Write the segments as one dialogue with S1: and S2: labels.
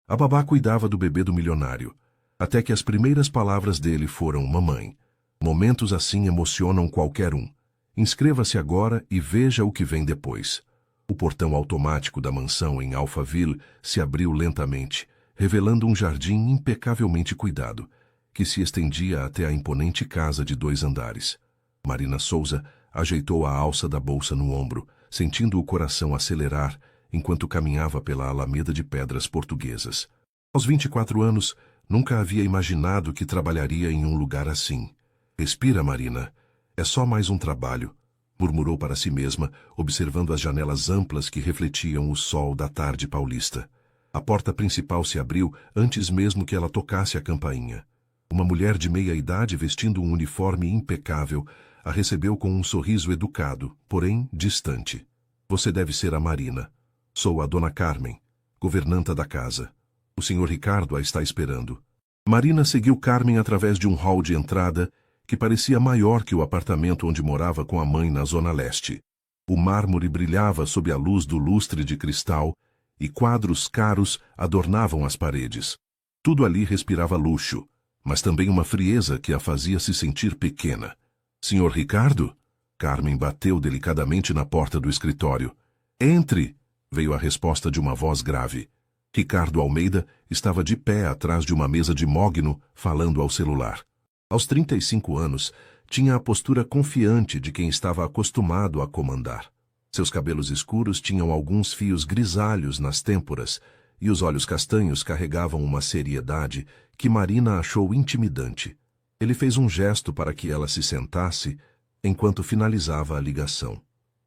S1: A babá cuidava do bebê do milionário, até que as primeiras palavras dele foram mamãe. Momentos assim emocionam qualquer um. Inscreva-se agora e veja o que vem depois. O portão automático da mansão em Alphaville se abriu lentamente, revelando um jardim impecavelmente cuidado, que se estendia até a imponente casa de 2 andares. Marina Souza ajeitou a alça da bolsa no ombro, sentindo o coração acelerar enquanto caminhava pela alameda de pedras portuguesas. Aos 24 anos, nunca havia imaginado que trabalharia em um lugar assim. Respira, Marina. É só mais um trabalho, murmurou para si mesma, observando as janelas amplas que refletiam o sol da tarde paulista. A porta principal se abriu antes mesmo que ela tocasse a campainha. Uma mulher de meia idade vestindo um uniforme impecável a recebeu com um sorriso educado, porém distante. Você deve ser a Marina. Sou a Dona Carmen, governanta da casa. O Sr. Ricardo a está esperando. Marina seguiu Carmen através de um hall de entrada que parecia maior que o apartamento onde morava com a mãe na Zona Leste. O mármore brilhava sob a luz do lustre de cristal e quadros caros adornavam as paredes. Tudo ali respirava luxo, mas também uma frieza que a fazia se sentir pequena. Sr. Ricardo? Carmen bateu delicadamente na porta do escritório. Entre! Veio a resposta de uma voz grave. Ricardo Almeida estava de pé atrás de uma mesa de mogno, falando ao celular. Aos 35 anos, tinha a postura confiante de quem estava acostumado a comandar. Seus cabelos escuros tinham alguns fios grisalhos nas têmporas e os olhos castanhos carregavam uma seriedade que Marina achou intimidante. Ele fez um gesto para que ela se sentasse enquanto finalizava a ligação.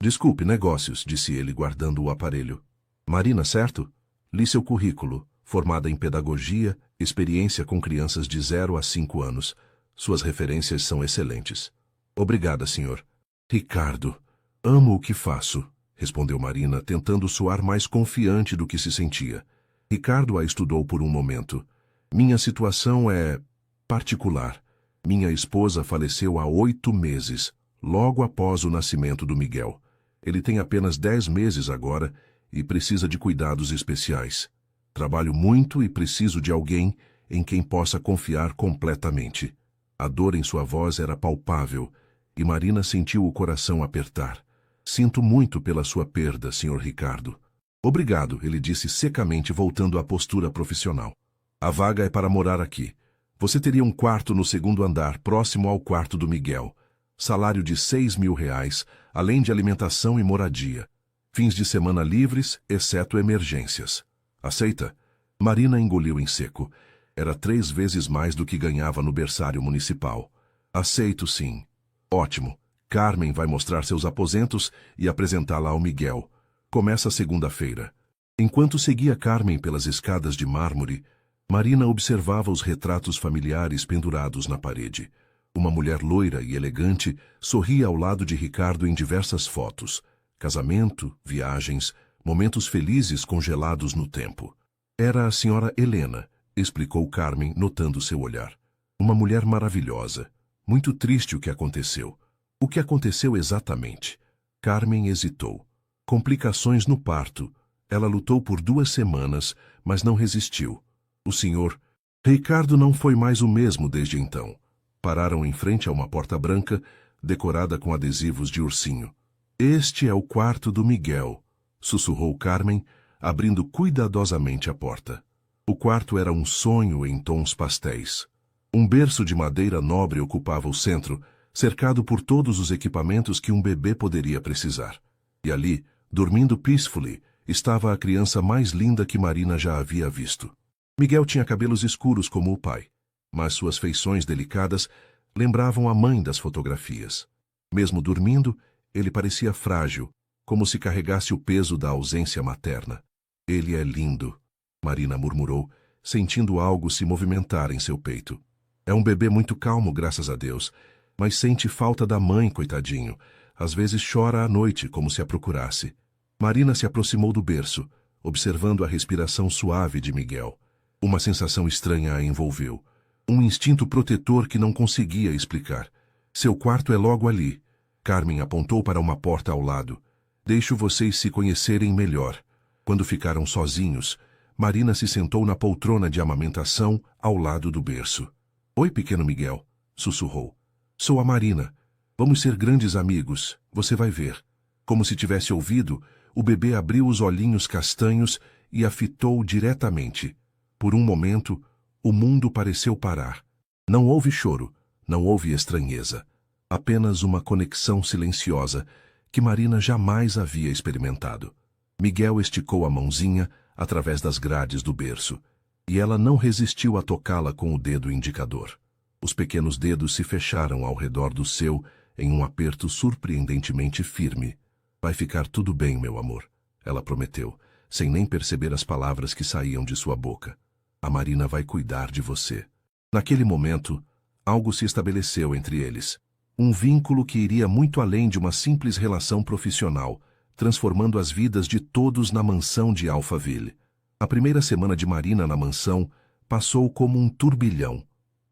S1: Desculpe, negócios, disse ele guardando o aparelho. Marina, certo? Li seu currículo, formada em pedagogia, experiência com crianças de 0 a 5 anos. Suas referências são excelentes. Obrigada, senhor. Ricardo, amo o que faço, respondeu Marina, tentando soar mais confiante do que se sentia. Ricardo a estudou por um momento. Minha situação é particular. Minha esposa faleceu há 8 meses, logo após o nascimento do Miguel. Ele tem apenas 10 meses agora e precisa de cuidados especiais. Trabalho muito e preciso de alguém em quem possa confiar completamente. A dor em sua voz era palpável e Marina sentiu o coração apertar. Sinto muito pela sua perda, Sr. Ricardo. Obrigado, ele disse secamente, voltando à postura profissional. A vaga é para morar aqui. Você teria um quarto no 2º andar, próximo ao quarto do Miguel. Salário de R$6.000, além de alimentação e moradia. Fins de semana livres, exceto emergências. Aceita? Marina engoliu em seco. Era 3 vezes mais do que ganhava no berçário municipal. Aceito, sim. Ótimo. Carmen vai mostrar seus aposentos e apresentá-la ao Miguel. Começa segunda-feira. Enquanto seguia Carmen pelas escadas de mármore, Marina observava os retratos familiares pendurados na parede. Uma mulher loira e elegante sorria ao lado de Ricardo em diversas fotos. Casamento, viagens, momentos felizes congelados no tempo. Era a senhora Helena, explicou Carmen, notando seu olhar. Uma mulher maravilhosa. Muito triste o que aconteceu. O que aconteceu exatamente? Carmen hesitou. Complicações no parto. Ela lutou por 2 semanas, mas não resistiu. O senhor... Ricardo não foi mais o mesmo desde então. Pararam em frente a uma porta branca, decorada com adesivos de ursinho. Este é o quarto do Miguel, sussurrou Carmen, abrindo cuidadosamente a porta. O quarto era um sonho em tons pastéis. Um berço de madeira nobre ocupava o centro, cercado por todos os equipamentos que um bebê poderia precisar. E ali, dormindo peacefully, estava a criança mais linda que Marina já havia visto. Miguel tinha cabelos escuros como o pai, mas suas feições delicadas lembravam a mãe das fotografias. Mesmo dormindo, ele parecia frágil, como se carregasse o peso da ausência materna. Ele é lindo, Marina murmurou, sentindo algo se movimentar em seu peito. É um bebê muito calmo, graças a Deus, mas sente falta da mãe, coitadinho. Às vezes chora à noite, como se a procurasse. Marina se aproximou do berço, observando a respiração suave de Miguel. Uma sensação estranha a envolveu. Um instinto protetor que não conseguia explicar. Seu quarto é logo ali. Carmen apontou para uma porta ao lado. Deixo vocês se conhecerem melhor. Quando ficaram sozinhos, Marina se sentou na poltrona de amamentação ao lado do berço. Oi, pequeno Miguel, sussurrou. Sou a Marina. Vamos ser grandes amigos, você vai ver. Como se tivesse ouvido, o bebê abriu os olhinhos castanhos e a fitou diretamente. Por um momento, o mundo pareceu parar. Não houve choro, não houve estranheza. Apenas uma conexão silenciosa que Marina jamais havia experimentado. Miguel esticou a mãozinha através das grades do berço, e ela não resistiu a tocá-la com o dedo indicador. Os pequenos dedos se fecharam ao redor do seu em um aperto surpreendentemente firme. Vai ficar tudo bem, meu amor, ela prometeu, sem nem perceber as palavras que saíam de sua boca. A Marina vai cuidar de você. Naquele momento, algo se estabeleceu entre eles. Um vínculo que iria muito além de uma simples relação profissional, transformando as vidas de todos na mansão de Alphaville. A primeira semana de Marina na mansão passou como um turbilhão.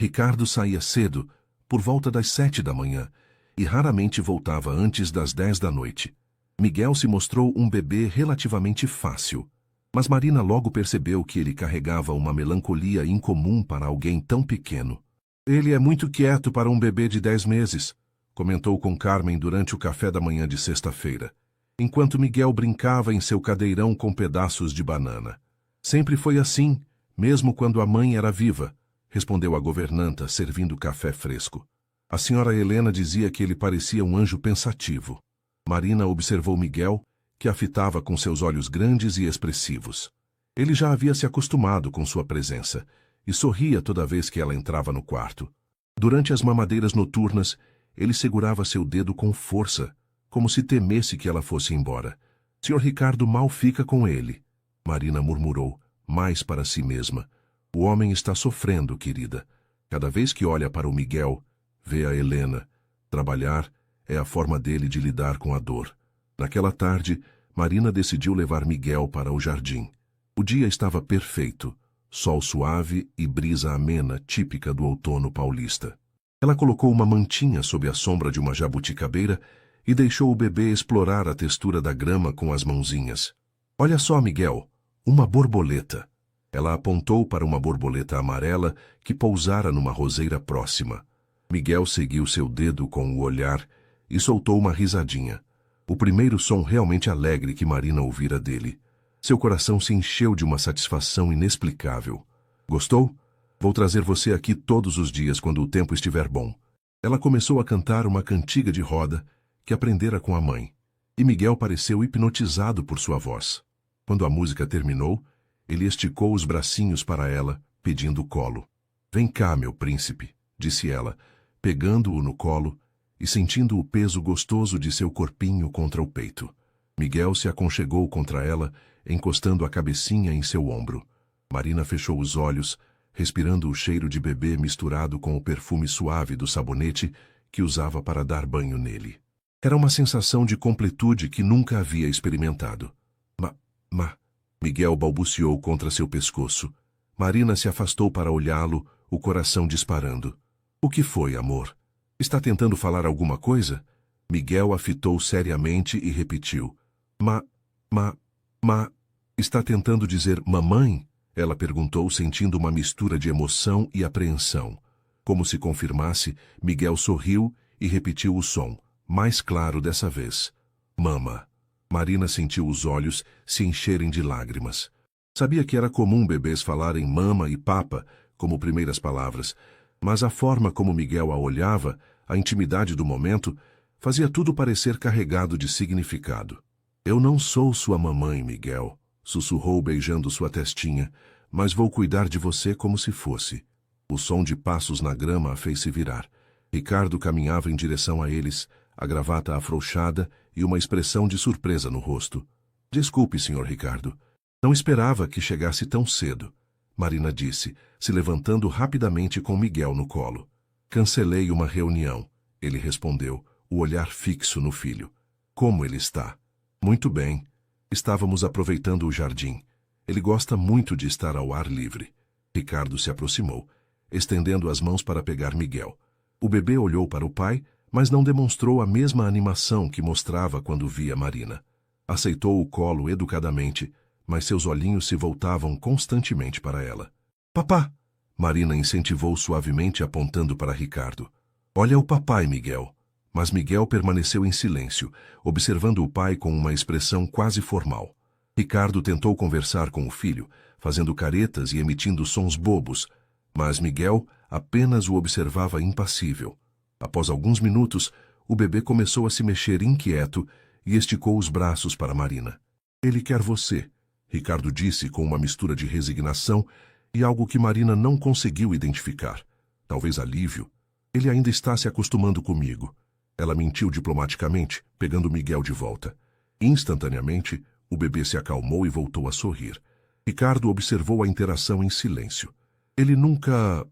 S1: Ricardo saía cedo, por volta das 7 da manhã, e raramente voltava antes das 10 da noite. Miguel se mostrou um bebê relativamente fácil, mas Marina logo percebeu que ele carregava uma melancolia incomum para alguém tão pequeno. Ele é muito quieto para um bebê de 10 meses, comentou com Carmen durante o café da manhã de sexta-feira, enquanto Miguel brincava em seu cadeirão com pedaços de banana. Sempre foi assim, mesmo quando a mãe era viva, respondeu a governanta, servindo café fresco. A senhora Helena dizia que ele parecia um anjo pensativo. Marina observou Miguel, que a fitava com seus olhos grandes e expressivos. Ele já havia se acostumado com sua presença, e sorria toda vez que ela entrava no quarto. Durante as mamadeiras noturnas, ele segurava seu dedo com força, como se temesse que ela fosse embora. Sr. Ricardo mal fica com ele, Marina murmurou, mais para si mesma. O homem está sofrendo, querida. Cada vez que olha para o Miguel, vê a Helena. Trabalhar é a forma dele de lidar com a dor. Naquela tarde, Marina decidiu levar Miguel para o jardim. O dia estava perfeito, sol suave e brisa amena típica do outono paulista. Ela colocou uma mantinha sob a sombra de uma jabuticabeira e deixou o bebê explorar a textura da grama com as mãozinhas. Olha só, Miguel, uma borboleta. Ela apontou para uma borboleta amarela que pousara numa roseira próxima. Miguel seguiu seu dedo com o olhar e soltou uma risadinha. O primeiro som realmente alegre que Marina ouvira dele. Seu coração se encheu de uma satisfação inexplicável. Gostou? Vou trazer você aqui todos os dias quando o tempo estiver bom. Ela começou a cantar uma cantiga de roda que aprendera com a mãe, e Miguel pareceu hipnotizado por sua voz. Quando a música terminou, ele esticou os bracinhos para ela, pedindo colo. Vem cá, meu príncipe, disse ela, pegando-o no colo e sentindo o peso gostoso de seu corpinho contra o peito. Miguel se aconchegou contra ela, encostando a cabecinha em seu ombro. Marina fechou os olhos, respirando o cheiro de bebê misturado com o perfume suave do sabonete que usava para dar banho nele. Era uma sensação de completude que nunca havia experimentado. Miguel balbuciou contra seu pescoço. Marina se afastou para olhá-lo, o coração disparando. O que foi, amor? Está tentando falar alguma coisa? Miguel a fitou seriamente e repetiu. Está tentando dizer mamãe? Ela perguntou, sentindo uma mistura de emoção e apreensão. Como se confirmasse, Miguel sorriu e repetiu o som, mais claro dessa vez. Mama. Marina sentiu os olhos se encherem de lágrimas. Sabia que era comum bebês falarem mama e papa como primeiras palavras, mas a forma como Miguel a olhava, a intimidade do momento, fazia tudo parecer carregado de significado. Eu não sou sua mamãe, Miguel, sussurrou beijando sua testinha, mas vou cuidar de você como se fosse. O som de passos na grama a fez se virar. Ricardo caminhava em direção a eles, a gravata afrouxada e uma expressão de surpresa no rosto. Desculpe, Sr. Ricardo. Não esperava que chegasse tão cedo, Marina disse, se levantando rapidamente com Miguel no colo. Cancelei uma reunião, ele respondeu, o olhar fixo no filho. Como ele está? Muito bem. Estávamos aproveitando o jardim. Ele gosta muito de estar ao ar livre. Ricardo se aproximou, estendendo as mãos para pegar Miguel. O bebê olhou para o pai, mas não demonstrou a mesma animação que mostrava quando via Marina. Aceitou o colo educadamente, mas seus olhinhos se voltavam constantemente para ela. Papá! Marina incentivou suavemente apontando para Ricardo. Olha o papai, Miguel. Mas Miguel permaneceu em silêncio, observando o pai com uma expressão quase formal. Ricardo tentou conversar com o filho, fazendo caretas e emitindo sons bobos, mas Miguel apenas o observava impassível. Após alguns minutos, o bebê começou a se mexer inquieto e esticou os braços para Marina. Ele quer você, Ricardo disse com uma mistura de resignação e algo que Marina não conseguiu identificar. Talvez alívio. Ele ainda está se acostumando comigo. Ela mentiu diplomaticamente, pegando Miguel de volta. Instantaneamente, o bebê se acalmou e voltou a sorrir. Ricardo observou a interação em silêncio. Ele nunca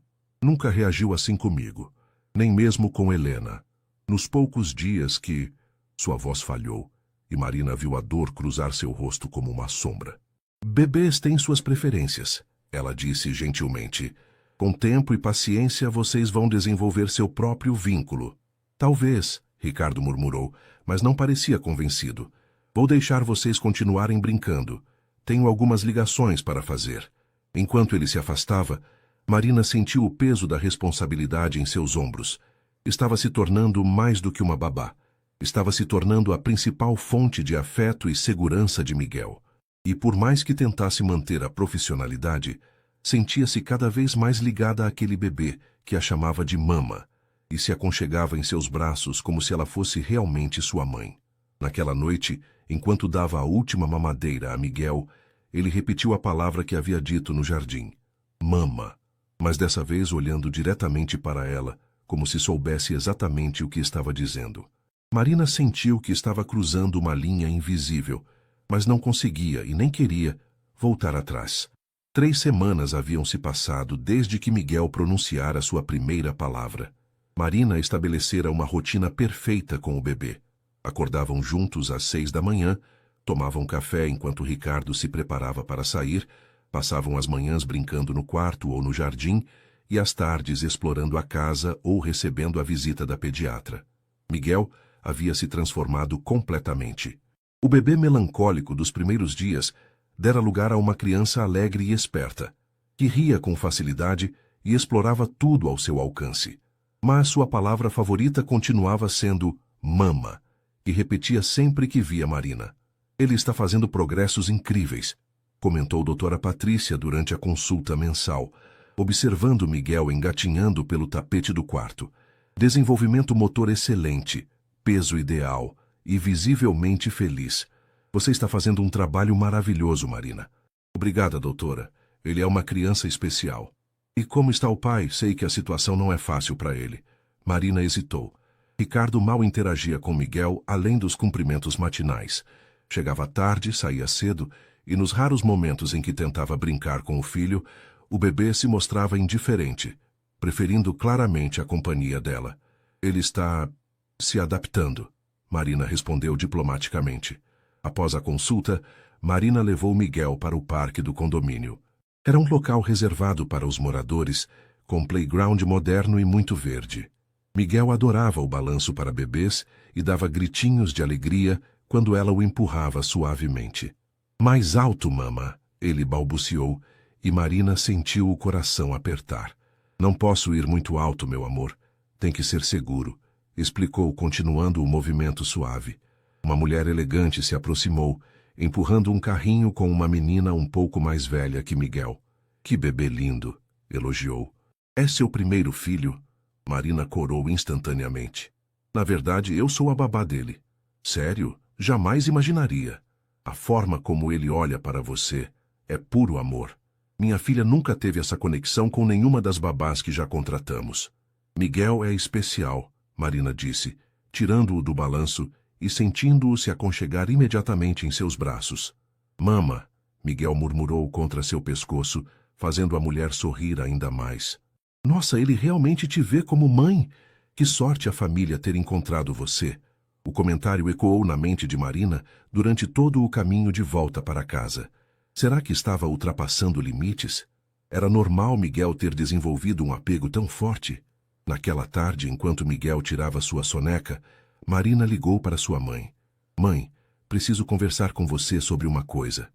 S1: reagiu assim comigo, nem mesmo com Helena. Nos poucos dias que sua voz falhou e Marina viu a dor cruzar seu rosto como uma sombra. Bebês têm suas preferências, ela disse gentilmente. Com tempo e paciência vocês vão desenvolver seu próprio vínculo. Talvez, Ricardo murmurou, mas não parecia convencido. Vou deixar vocês continuarem brincando. Tenho algumas ligações para fazer. Enquanto ele se afastava, Marina sentiu o peso da responsabilidade em seus ombros. Estava se tornando mais do que uma babá. Estava se tornando a principal fonte de afeto e segurança de Miguel. E por mais que tentasse manter a profissionalidade, sentia-se cada vez mais ligada àquele bebê que a chamava de mama e se aconchegava em seus braços como se ela fosse realmente sua mãe. Naquela noite, enquanto dava a última mamadeira a Miguel, ele repetiu a palavra que havia dito no jardim. Mama. Mas dessa vez olhando diretamente para ela, como se soubesse exatamente o que estava dizendo. Marina sentiu que estava cruzando uma linha invisível, mas não conseguia e nem queria voltar atrás. 3 semanas haviam se passado desde que Miguel pronunciara sua primeira palavra. Marina estabelecera uma rotina perfeita com o bebê. Acordavam juntos às 6 da manhã, tomavam café enquanto Ricardo se preparava para sair, passavam as manhãs brincando no quarto ou no jardim e as tardes explorando a casa ou recebendo a visita da pediatra. Miguel havia se transformado completamente. O bebê melancólico dos primeiros dias dera lugar a uma criança alegre e esperta, que ria com facilidade e explorava tudo ao seu alcance. Mas sua palavra favorita continuava sendo mama, que repetia sempre que via Marina. Ele está fazendo progressos incríveis, comentou doutora Patrícia durante a consulta mensal, observando Miguel engatinhando pelo tapete do quarto. Desenvolvimento motor excelente, peso ideal e visivelmente feliz. Você está fazendo um trabalho maravilhoso, Marina. Obrigada, doutora. Ele é uma criança especial. E como está o pai? Sei que a situação não é fácil para ele. Marina hesitou. Ricardo mal interagia com Miguel além dos cumprimentos matinais. Chegava tarde, saía cedo, e nos raros momentos em que tentava brincar com o filho, o bebê se mostrava indiferente, preferindo claramente a companhia dela. Ele está se adaptando, Marina respondeu diplomaticamente. Após a consulta, Marina levou Miguel para o parque do condomínio. Era um local reservado para os moradores, com playground moderno e muito verde. Miguel adorava o balanço para bebês e dava gritinhos de alegria quando ela o empurrava suavemente. Mais alto, mama, ele balbuciou, e Marina sentiu o coração apertar. Não posso ir muito alto, meu amor. Tem que ser seguro, explicou, continuando o movimento suave. Uma mulher elegante se aproximou, empurrando um carrinho com uma menina um pouco mais velha que Miguel. Que bebê lindo, elogiou. É seu primeiro filho? Marina corou instantaneamente. Na verdade, eu sou a babá dele. Sério? Jamais imaginaria. A forma como ele olha para você é puro amor. Minha filha nunca teve essa conexão com nenhuma das babás que já contratamos. Miguel é especial, Marina disse, tirando-o do balanço e sentindo-o se aconchegar imediatamente em seus braços. Mama, Miguel murmurou contra seu pescoço, fazendo a mulher sorrir ainda mais. Nossa, ele realmente te vê como mãe. Que sorte a família ter encontrado você. O comentário ecoou na mente de Marina durante todo o caminho de volta para casa. Será que estava ultrapassando limites? Era normal Miguel ter desenvolvido um apego tão forte? Naquela tarde, enquanto Miguel tirava sua soneca, Marina ligou para sua mãe. Mãe, preciso conversar com você sobre uma coisa.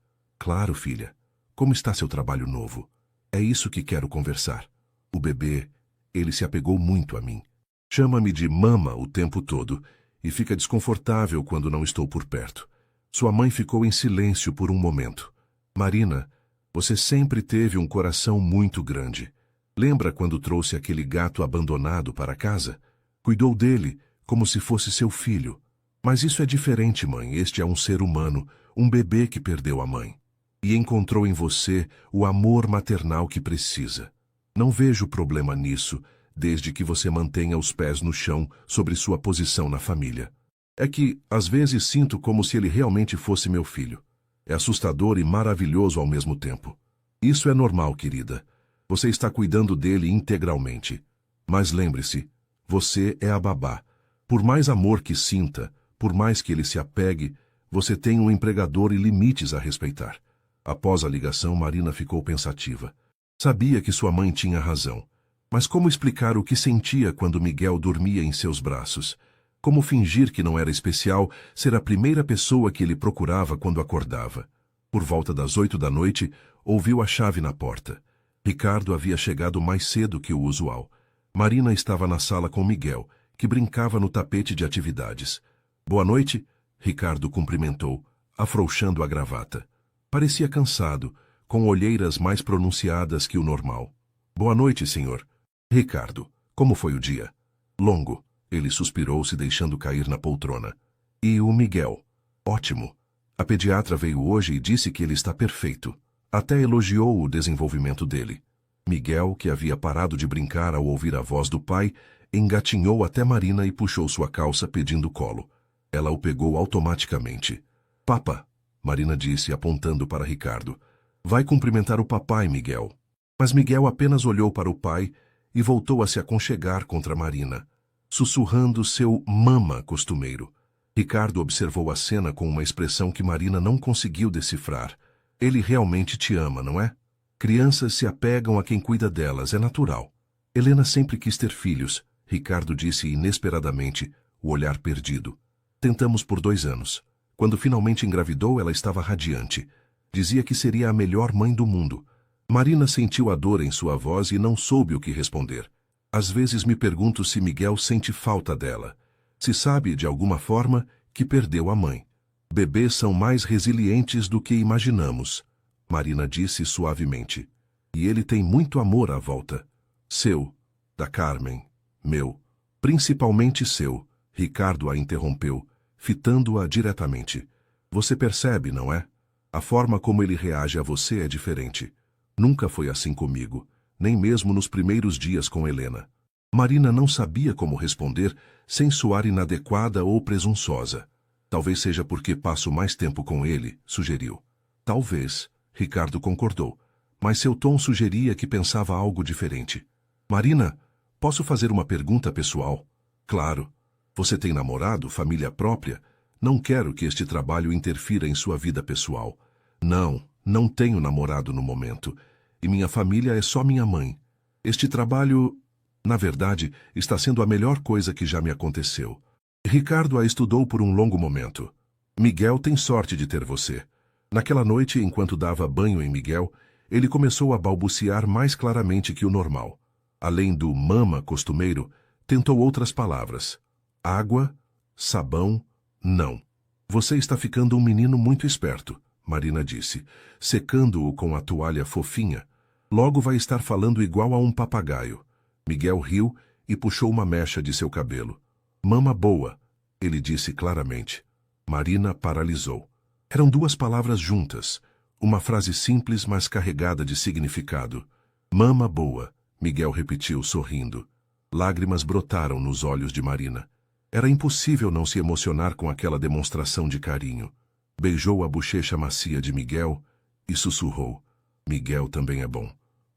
S1: Claro, filha. Como está seu trabalho novo? É isso que quero conversar. O bebê, ele se apegou muito a mim. Chama-me de mama o tempo todo e fica desconfortável quando não estou por perto. Sua mãe ficou em silêncio por um momento. Marina, você sempre teve um coração muito grande. Lembra quando trouxe aquele gato abandonado para casa? Cuidou dele como se fosse seu filho. Mas isso é diferente, mãe. Este é um ser humano, um bebê que perdeu a mãe. E encontrou em você o amor maternal que precisa. Não vejo problema nisso, desde que você mantenha os pés no chão sobre sua posição na família. É que, às vezes, sinto como se ele realmente fosse meu filho. É assustador e maravilhoso ao mesmo tempo. Isso é normal, querida. Você está cuidando dele integralmente. Mas lembre-se, você é a babá. Por mais amor que sinta, por mais que ele se apegue, você tem um empregador e limites a respeitar. Após a ligação, Marina ficou pensativa. Sabia que sua mãe tinha razão. Mas como explicar o que sentia quando Miguel dormia em seus braços? Como fingir que não era especial ser a primeira pessoa que ele procurava quando acordava? Por volta das 8 da noite, ouviu a chave na porta. Ricardo havia chegado mais cedo que o usual. Marina estava na sala com Miguel, que brincava no tapete de atividades. Boa noite, Ricardo cumprimentou, afrouxando a gravata. Parecia cansado, com olheiras mais pronunciadas que o normal. Boa noite, senhor. Ricardo, como foi o dia? Longo. Ele suspirou, se deixando cair na poltrona. E o Miguel? Ótimo. A pediatra veio hoje e disse que ele está perfeito. Até elogiou o desenvolvimento dele. Miguel, que havia parado de brincar ao ouvir a voz do pai, engatinhou até Marina e puxou sua calça pedindo colo. Ela o pegou automaticamente. Papa, Marina disse, apontando para Ricardo. Vai cumprimentar o papai, Miguel. Mas Miguel apenas olhou para o pai e voltou a se aconchegar contra Marina, sussurrando seu mama costumeiro. Ricardo observou a cena com uma expressão que Marina não conseguiu decifrar. Ele realmente te ama, não é? Crianças se apegam a quem cuida delas, é natural. Helena sempre quis ter filhos, Ricardo disse inesperadamente, o olhar perdido. Tentamos por 2 anos. Quando finalmente engravidou, ela estava radiante. Dizia que seria a melhor mãe do mundo. Marina sentiu a dor em sua voz e não soube o que responder. Às vezes me pergunto se Miguel sente falta dela. Se sabe, de alguma forma, que perdeu a mãe. Bebês são mais resilientes do que imaginamos, Marina disse suavemente. E ele tem muito amor à volta. Seu, da Carmen, meu, principalmente seu, Ricardo a interrompeu, fitando-a diretamente. Você percebe, não é? A forma como ele reage a você é diferente. Nunca foi assim comigo, nem mesmo nos primeiros dias com Helena. Marina não sabia como responder sem soar inadequada ou presunçosa. Talvez seja porque passo mais tempo com ele, sugeriu. Talvez, Ricardo concordou, mas seu tom sugeria que pensava algo diferente. Marina, posso fazer uma pergunta pessoal? Claro. Você tem namorado, família própria? Não quero que este trabalho interfira em sua vida pessoal. Não tenho namorado no momento. E minha família é só minha mãe. Este trabalho, na verdade, está sendo a melhor coisa que já me aconteceu. Ricardo a estudou por um longo momento. Miguel tem sorte de ter você. Naquela noite, enquanto dava banho em Miguel, ele começou a balbuciar mais claramente que o normal. Além do mama costumeiro, tentou outras palavras. Água, sabão, não. Você está ficando um menino muito esperto, Marina disse, secando-o com a toalha fofinha. Logo vai estar falando igual a um papagaio. Miguel riu e puxou uma mecha de seu cabelo. Mama boa, ele disse claramente. Marina paralisou. Eram 2 palavras juntas, uma frase simples, mas carregada de significado. Mama boa, Miguel repetiu, sorrindo. Lágrimas brotaram nos olhos de Marina. Era impossível não se emocionar com aquela demonstração de carinho. Beijou a bochecha macia de Miguel e sussurrou. Miguel também é bom.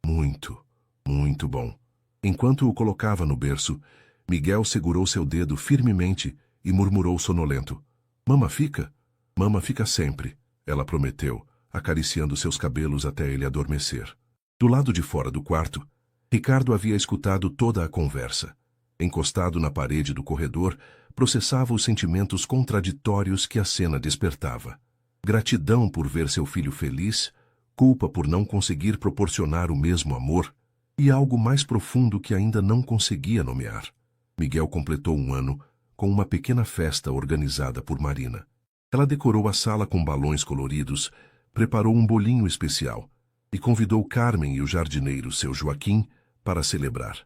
S1: Muito, muito bom. Enquanto o colocava no berço, Miguel segurou seu dedo firmemente e murmurou sonolento. Mama fica? Mama fica sempre, ela prometeu, acariciando seus cabelos até ele adormecer. Do lado de fora do quarto, Ricardo havia escutado toda a conversa. Encostado na parede do corredor, processava os sentimentos contraditórios que a cena despertava. Gratidão por ver seu filho feliz, culpa por não conseguir proporcionar o mesmo amor, e algo mais profundo que ainda não conseguia nomear. Miguel completou 1 ano com uma pequena festa organizada por Marina. Ela decorou a sala com balões coloridos, preparou um bolinho especial e convidou Carmen e o jardineiro, seu Joaquim, para celebrar.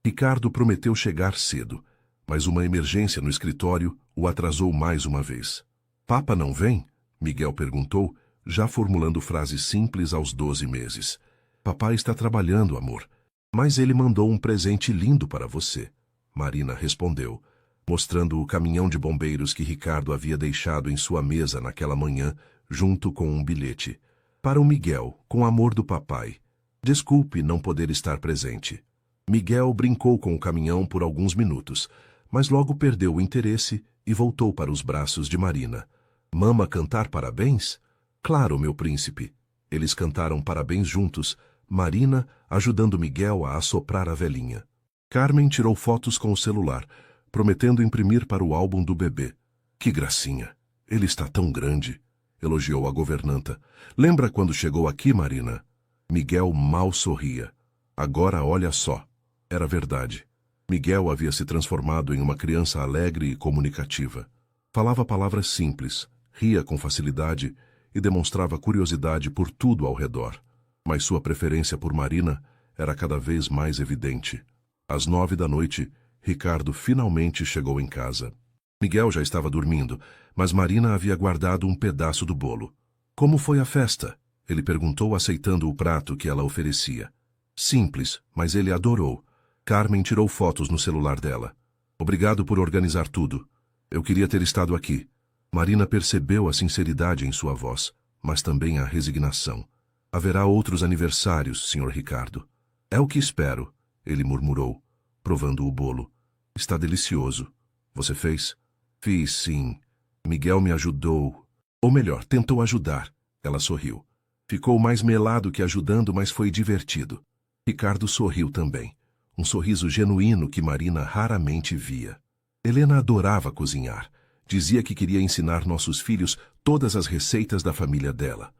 S1: Ricardo prometeu chegar cedo, mas uma emergência no escritório o atrasou mais uma vez. Papa não vem? Miguel perguntou, já formulando frases simples aos 12 meses. Papai está trabalhando, amor. Mas ele mandou um presente lindo para você. Marina respondeu, mostrando o caminhão de bombeiros que Ricardo havia deixado em sua mesa naquela manhã, junto com um bilhete. Para o Miguel, com amor do papai. Desculpe não poder estar presente. Miguel brincou com o caminhão por alguns minutos, mas logo perdeu o interesse e voltou para os braços de Marina. Mama cantar parabéns? Claro, meu príncipe. Eles cantaram parabéns juntos, Marina ajudando Miguel a assoprar a velhinha. Carmen tirou fotos com o celular, prometendo imprimir para o álbum do bebê. Que gracinha! Ele está tão grande, elogiou a governanta. Lembra quando chegou aqui, Marina? Miguel mal sorria. Agora olha só. Era verdade. Miguel havia se transformado em uma criança alegre e comunicativa. Falava palavras simples, ria com facilidade e demonstrava curiosidade por tudo ao redor. Mas sua preferência por Marina era cada vez mais evidente. Às 9 da noite, Ricardo finalmente chegou em casa. Miguel já estava dormindo, mas Marina havia guardado um pedaço do bolo. Como foi a festa? Ele perguntou, aceitando o prato que ela oferecia. Simples, mas ele adorou. Carmen tirou fotos no celular dela. Obrigado por organizar tudo. Eu queria ter estado aqui. Marina percebeu a sinceridade em sua voz, mas também a resignação. Haverá outros aniversários, Sr. Ricardo. É o que espero, ele murmurou, provando o bolo. Está delicioso. Você fez? Fiz, sim. Miguel me ajudou. Ou melhor, tentou ajudar. Ela sorriu. Ficou mais melado que ajudando, mas foi divertido. Ricardo sorriu também. Um sorriso genuíno que Marina raramente via. Helena adorava cozinhar. Dizia que queria ensinar nossos filhos todas as receitas da família dela.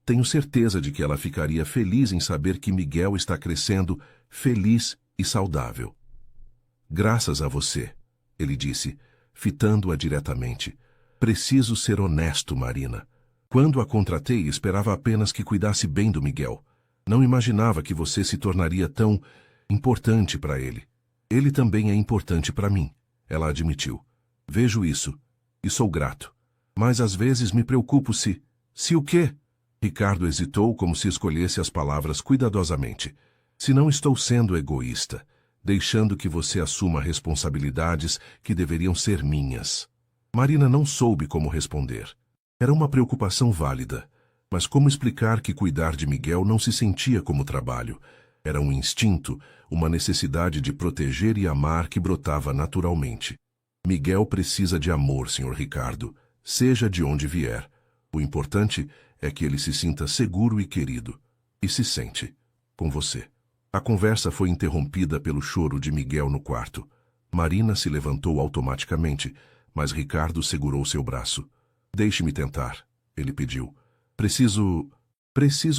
S1: Tenho certeza de que ela ficaria feliz em saber que Miguel está crescendo feliz e saudável. Graças a você, ele disse, fitando-a diretamente. Preciso ser honesto, Marina. Quando a contratei, esperava apenas que cuidasse bem do Miguel. Não imaginava que você se tornaria tão importante para ele. Ele também é importante para mim, ela admitiu. Vejo isso, e sou grato. Mas às vezes me preocupo se... Se o quê? Ricardo hesitou como se escolhesse as palavras cuidadosamente. Se não estou sendo egoísta, deixando que você assuma responsabilidades que deveriam ser minhas. Marina não soube como responder. Era uma preocupação válida, mas como explicar que cuidar de Miguel não se sentia como trabalho? Era um instinto, uma necessidade de proteger e amar que brotava naturalmente. Miguel precisa de amor, Sr. Ricardo, seja de onde vier. O importante é que ele se sinta seguro e querido. E se sente. Com você. A conversa foi interrompida pelo choro de Miguel no quarto. Marina se levantou automaticamente, mas Ricardo segurou seu braço. Deixe-me tentar, ele pediu. Preciso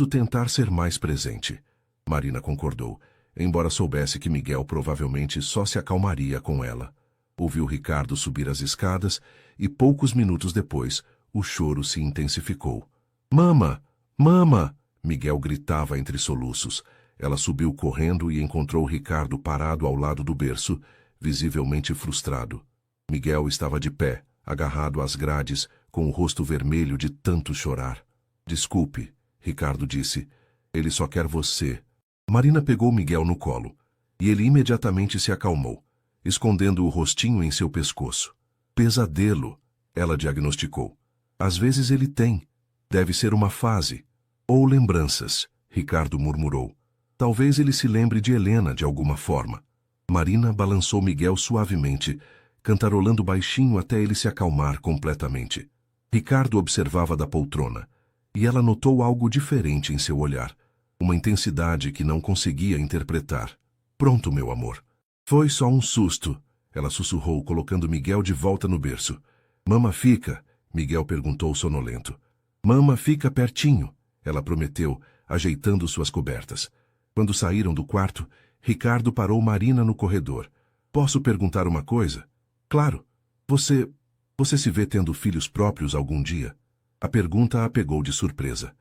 S1: tentar ser mais presente. Marina concordou, embora soubesse que Miguel provavelmente só se acalmaria com ela. Ouviu Ricardo subir as escadas e, poucos minutos depois, o choro se intensificou. Mama! Mama! Miguel gritava entre soluços. Ela subiu correndo e encontrou Ricardo parado ao lado do berço, visivelmente frustrado. Miguel estava de pé, agarrado às grades, com o rosto vermelho de tanto chorar. Desculpe, Ricardo disse. Ele só quer você. Marina pegou Miguel no colo, e ele imediatamente se acalmou, escondendo o rostinho em seu pescoço. Pesadelo, ela diagnosticou. Às vezes ele tem. Deve ser uma fase. Ou lembranças, Ricardo murmurou. Talvez ele se lembre de Helena de alguma forma. Marina balançou Miguel suavemente, cantarolando baixinho até ele se acalmar completamente. Ricardo observava da poltrona, e ela notou algo diferente em seu olhar. Uma intensidade que não conseguia interpretar. Pronto, meu amor. Foi só um susto, ela sussurrou, colocando Miguel de volta no berço. Mama fica? Miguel perguntou sonolento. Mama, fica pertinho, ela prometeu, ajeitando suas cobertas. Quando saíram do quarto, Ricardo parou Marina no corredor. Posso perguntar uma coisa? Claro. Você se vê tendo filhos próprios algum dia? A pergunta a pegou de surpresa.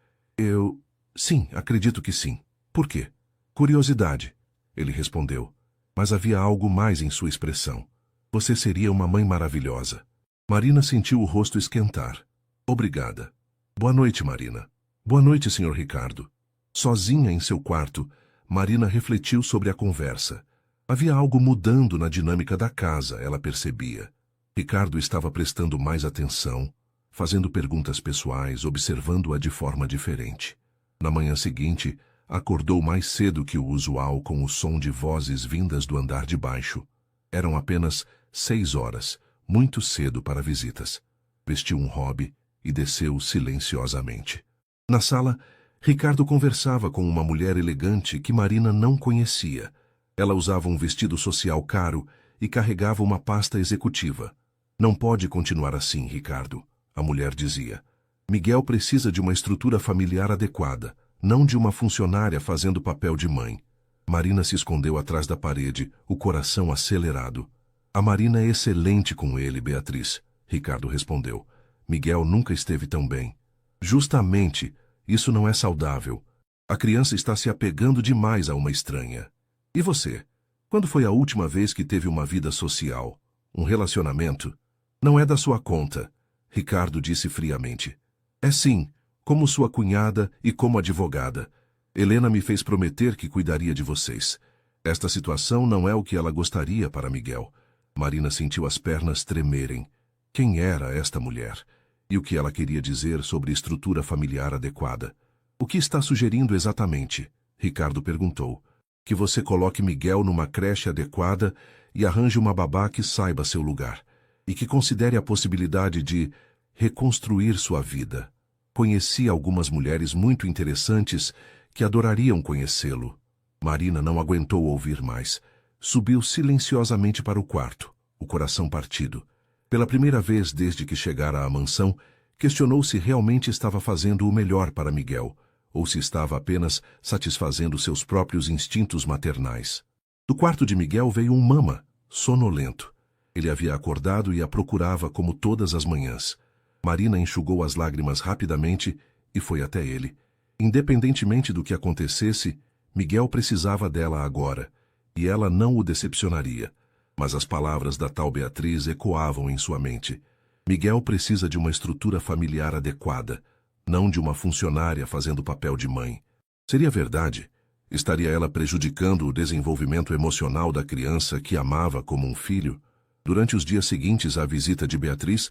S1: Sim, acredito que sim. Por quê? Curiosidade, ele respondeu. Mas havia algo mais em sua expressão. Você seria uma mãe maravilhosa. Marina sentiu o rosto esquentar. Obrigada. Boa noite, Marina. Boa noite, Sr. Ricardo. Sozinha em seu quarto, Marina refletiu sobre a conversa. Havia algo mudando na dinâmica da casa, ela percebia. Ricardo estava prestando mais atenção, fazendo perguntas pessoais, observando-a de forma diferente. Na manhã seguinte, acordou mais cedo que o usual com o som de vozes vindas do andar de baixo. Eram apenas 6 horas, muito cedo para visitas. Vestiu um hobby e desceu silenciosamente. Na sala, Ricardo conversava com uma mulher elegante que Marina não conhecia. Ela usava um vestido social caro e carregava uma pasta executiva. Não pode continuar assim, Ricardo, a mulher dizia. Miguel precisa de uma estrutura familiar adequada, não de uma funcionária fazendo papel de mãe. Marina se escondeu atrás da parede, o coração acelerado. A Marina é excelente com ele, Beatriz, Ricardo respondeu. Miguel nunca esteve tão bem. Justamente, isso não é saudável. A criança está se apegando demais a uma estranha. E você? Quando foi a última vez que teve uma vida social? Um relacionamento? Não é da sua conta, Ricardo disse friamente. É sim, como sua cunhada e como advogada. Helena me fez prometer que cuidaria de vocês. Esta situação não é o que ela gostaria para Miguel. Marina sentiu as pernas tremerem. Quem era esta mulher? E o que ela queria dizer sobre estrutura familiar adequada? O que está sugerindo exatamente? Ricardo perguntou. Que você coloque Miguel numa creche adequada e arranje uma babá que saiba seu lugar. E que considere a possibilidade de reconstruir sua vida. Conheci algumas mulheres muito interessantes que adorariam conhecê-lo. Marina não aguentou ouvir mais. Subiu silenciosamente para o quarto, o coração partido. Pela primeira vez desde que chegara à mansão, questionou se realmente estava fazendo o melhor para Miguel, ou se estava apenas satisfazendo seus próprios instintos maternais. Do quarto de Miguel veio um mama, sonolento. Ele havia acordado e a procurava como todas as manhãs. Marina enxugou as lágrimas rapidamente e foi até ele. Independentemente do que acontecesse, Miguel precisava dela agora, e ela não o decepcionaria. Mas as palavras da tal Beatriz ecoavam em sua mente. Miguel precisa de uma estrutura familiar adequada, não de uma funcionária fazendo papel de mãe. Seria verdade? Estaria ela prejudicando o desenvolvimento emocional da criança que amava como um filho? Durante os dias seguintes à visita de Beatriz,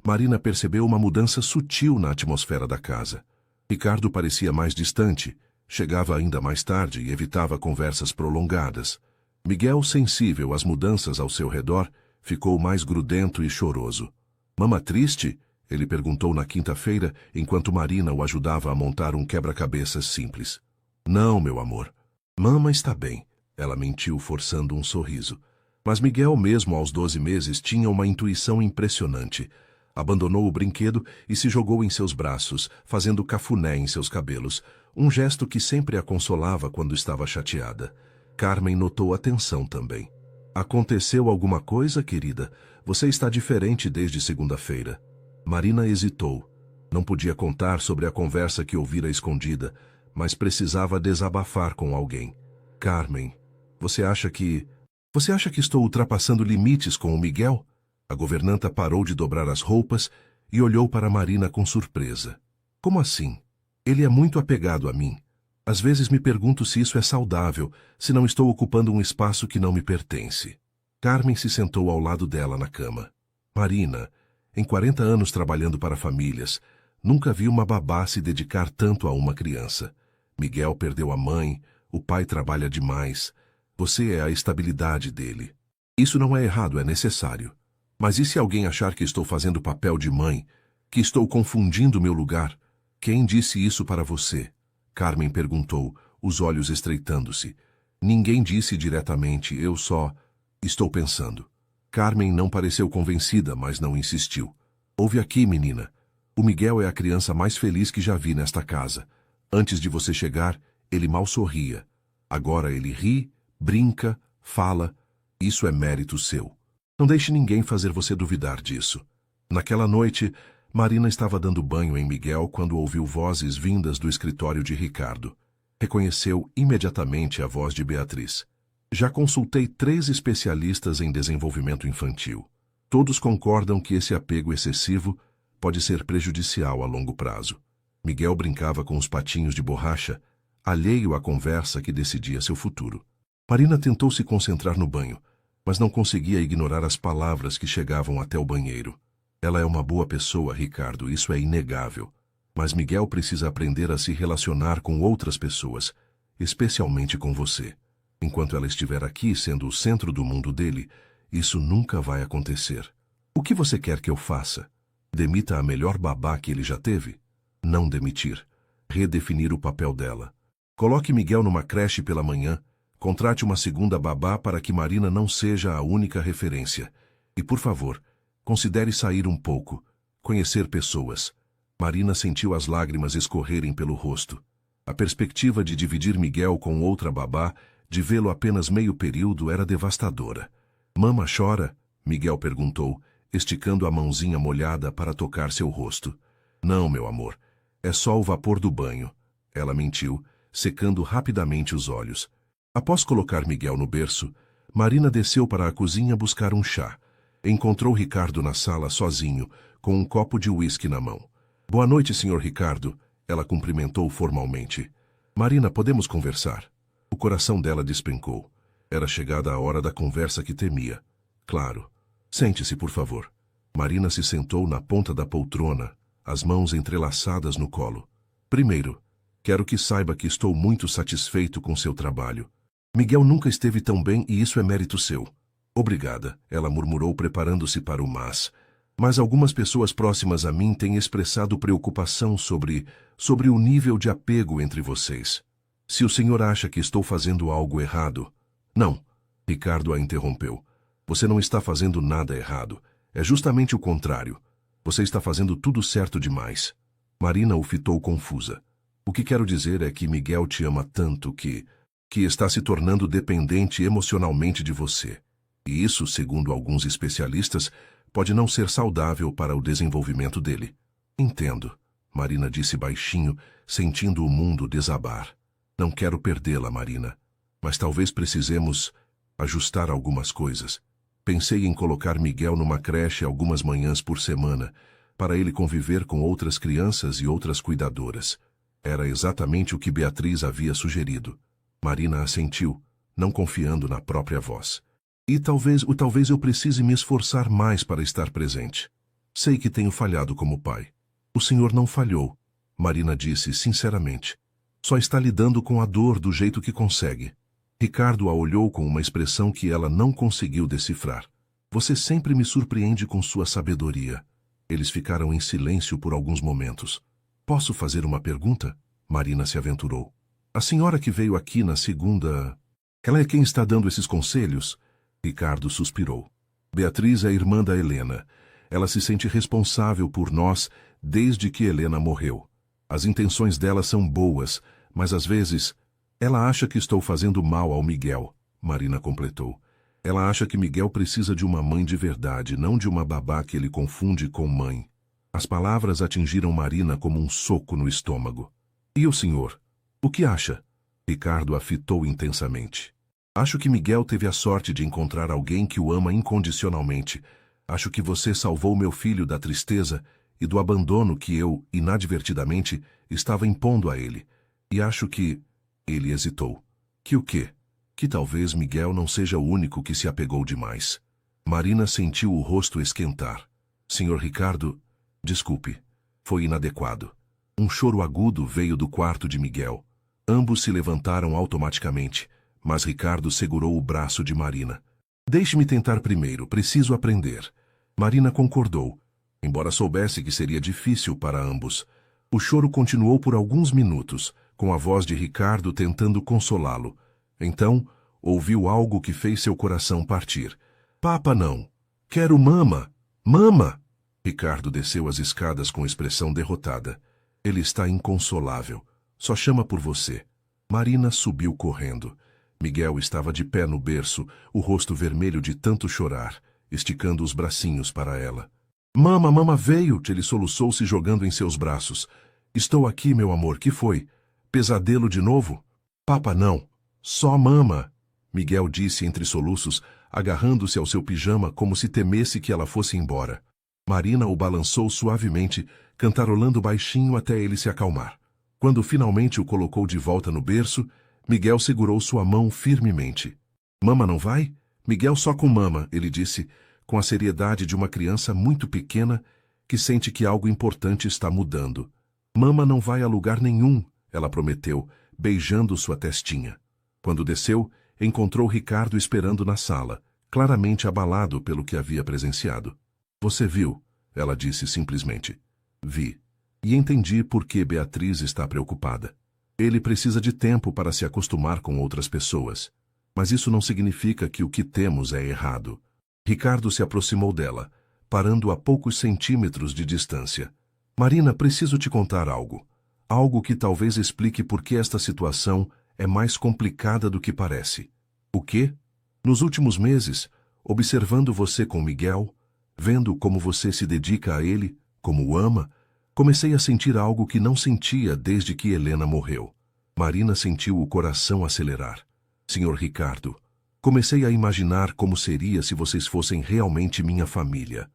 S1: Marina percebeu uma mudança sutil na atmosfera da casa. Ricardo parecia mais distante, chegava ainda mais tarde e evitava conversas prolongadas. Miguel, sensível às mudanças ao seu redor, ficou mais grudento e choroso. Mama triste? Ele perguntou na quinta-feira, enquanto Marina o ajudava a montar um quebra-cabeças simples. Não, meu amor. Mama está bem, ela mentiu forçando um sorriso. Mas Miguel, mesmo aos 12 meses, tinha uma intuição impressionante. Abandonou o brinquedo e se jogou em seus braços, fazendo cafuné em seus cabelos, um gesto que sempre a consolava quando estava chateada. Carmen notou a tensão também. Aconteceu alguma coisa, querida? Você está diferente desde segunda-feira. Marina hesitou. Não podia contar sobre a conversa que ouvira escondida, mas precisava desabafar com alguém. Carmen, você acha que estou ultrapassando limites com o Miguel? A governanta parou de dobrar as roupas e olhou para Marina com surpresa. Como assim? Ele é muito apegado a mim. Às vezes me pergunto se isso é saudável, se não estou ocupando um espaço que não me pertence. Carmen se sentou ao lado dela na cama. Marina, em 40 anos trabalhando para famílias, nunca vi uma babá se dedicar tanto a uma criança. Miguel perdeu a mãe, o pai trabalha demais. Você é a estabilidade dele. Isso não é errado, é necessário. Mas e se alguém achar que estou fazendo papel de mãe, que estou confundindo meu lugar? Quem disse isso para você? Carmen perguntou, os olhos estreitando-se. Ninguém disse diretamente, eu só... Estou pensando. Carmen não pareceu convencida, mas não insistiu. Ouve aqui, menina. O Miguel é a criança mais feliz que já vi nesta casa. Antes de você chegar, ele mal sorria. Agora ele ri, brinca, fala. Isso é mérito seu. Não deixe ninguém fazer você duvidar disso. Naquela noite, Marina estava dando banho em Miguel quando ouviu vozes vindas do escritório de Ricardo. Reconheceu imediatamente a voz de Beatriz. Já consultei 3 especialistas em desenvolvimento infantil. Todos concordam que esse apego excessivo pode ser prejudicial a longo prazo. Miguel brincava com os patinhos de borracha, alheio à conversa que decidia seu futuro. Marina tentou se concentrar no banho, mas não conseguia ignorar as palavras que chegavam até o banheiro. Ela é uma boa pessoa, Ricardo, isso é inegável. Mas Miguel precisa aprender a se relacionar com outras pessoas, especialmente com você. Enquanto ela estiver aqui sendo o centro do mundo dele, isso nunca vai acontecer. O que você quer que eu faça? Demita a melhor babá que ele já teve? Não demitir. Redefinir o papel dela. Coloque Miguel numa creche pela manhã. Contrate uma segunda babá para que Marina não seja a única referência. E, por favor, considere sair um pouco, conhecer pessoas. Marina sentiu as lágrimas escorrerem pelo rosto. A perspectiva de dividir Miguel com outra babá, de vê-lo apenas meio período, era devastadora. Mama chora? Miguel perguntou, esticando a mãozinha molhada para tocar seu rosto. Não, meu amor. É só o vapor do banho. Ela mentiu, secando rapidamente os olhos. Após colocar Miguel no berço, Marina desceu para a cozinha buscar um chá. Encontrou Ricardo na sala sozinho, com um copo de uísque na mão. Boa noite, Sr. Ricardo. Ela cumprimentou formalmente. Marina, podemos conversar? O coração dela despencou. Era chegada a hora da conversa que temia. Claro. Sente-se, por favor. Marina se sentou na ponta da poltrona, as mãos entrelaçadas no colo. Primeiro, quero que saiba que estou muito satisfeito com seu trabalho. Miguel nunca esteve tão bem e isso é mérito seu. Obrigada, ela murmurou preparando-se para o mas algumas pessoas próximas a mim têm expressado preocupação sobre o nível de apego entre vocês. Se o senhor acha que estou fazendo algo errado... Não, Ricardo a interrompeu. Você não está fazendo nada errado. É justamente o contrário. Você está fazendo tudo certo demais. Marina o fitou confusa. O que quero dizer é que Miguel te ama tanto que está se tornando dependente emocionalmente de você. E isso, segundo alguns especialistas, pode não ser saudável para o desenvolvimento dele. Entendo, Marina disse baixinho, sentindo o mundo desabar. Não quero perdê-la, Marina. Mas talvez precisemos ajustar algumas coisas. Pensei em colocar Miguel numa creche algumas manhãs por semana, para ele conviver com outras crianças e outras cuidadoras. Era exatamente o que Beatriz havia sugerido. Marina assentiu, não confiando na própria voz. E talvez eu precise me esforçar mais para estar presente. Sei que tenho falhado como pai. O senhor não falhou, Marina disse sinceramente. Só está lidando com a dor do jeito que consegue. Ricardo a olhou com uma expressão que ela não conseguiu decifrar. Você sempre me surpreende com sua sabedoria. Eles ficaram em silêncio por alguns momentos. Posso fazer uma pergunta? Marina se aventurou. A senhora que veio aqui na segunda... Ela é quem está dando esses conselhos? Ricardo suspirou. Beatriz é irmã da Helena. Ela se sente responsável por nós desde que Helena morreu. As intenções dela são boas, mas às vezes... Ela acha que estou fazendo mal ao Miguel, Marina completou. Ela acha que Miguel precisa de uma mãe de verdade, não de uma babá que ele confunde com mãe. As palavras atingiram Marina como um soco no estômago. E o senhor? O que acha? Ricardo a fitou intensamente. Acho que Miguel teve a sorte de encontrar alguém que o ama incondicionalmente. Acho que você salvou meu filho da tristeza e do abandono que eu, inadvertidamente, estava impondo a ele. E acho que... Ele hesitou. Que o quê? Que talvez Miguel não seja o único que se apegou demais. Marina sentiu o rosto esquentar. Senhor Ricardo, desculpe. Foi inadequado. Um choro agudo veio do quarto de Miguel. Ambos se levantaram automaticamente, mas Ricardo segurou o braço de Marina. Deixe-me tentar primeiro, preciso aprender. Marina concordou, embora soubesse que seria difícil para ambos. O choro continuou por alguns minutos, com a voz de Ricardo tentando consolá-lo. Então, ouviu algo que fez seu coração partir. Papa não. Quero mama. Mama! Ricardo desceu as escadas com expressão derrotada. Ele está inconsolável. Só chama por você. Marina subiu correndo. Miguel estava de pé no berço, o rosto vermelho de tanto chorar, esticando os bracinhos para ela. Mama, mama veio! Ele soluçou se jogando em seus braços. Estou aqui, meu amor, que foi? Pesadelo de novo? Papa não. Só mama. Miguel disse entre soluços, agarrando-se ao seu pijama como se temesse que ela fosse embora. Marina o balançou suavemente, cantarolando baixinho até ele se acalmar. Quando finalmente o colocou de volta no berço, Miguel segurou sua mão firmemente. Mama não vai? Miguel só com mama, ele disse, com a seriedade de uma criança muito pequena que sente que algo importante está mudando. Mama não vai a lugar nenhum, ela prometeu, beijando sua testinha. Quando desceu, encontrou Ricardo esperando na sala, claramente abalado pelo que havia presenciado. Você viu? Ela disse simplesmente. Vi. E entendi por que Beatriz está preocupada. Ele precisa de tempo para se acostumar com outras pessoas. Mas isso não significa que o que temos é errado. Ricardo se aproximou dela, parando a poucos centímetros de distância. Marina, preciso te contar algo. Algo que talvez explique por que esta situação é mais complicada do que parece. O quê? Nos últimos meses, observando você com Miguel, vendo como você se dedica a ele, como o ama, comecei a sentir algo que não sentia desde que Helena morreu. Marina sentiu o coração acelerar. Senhor Ricardo, comecei a imaginar como seria se vocês fossem realmente minha família.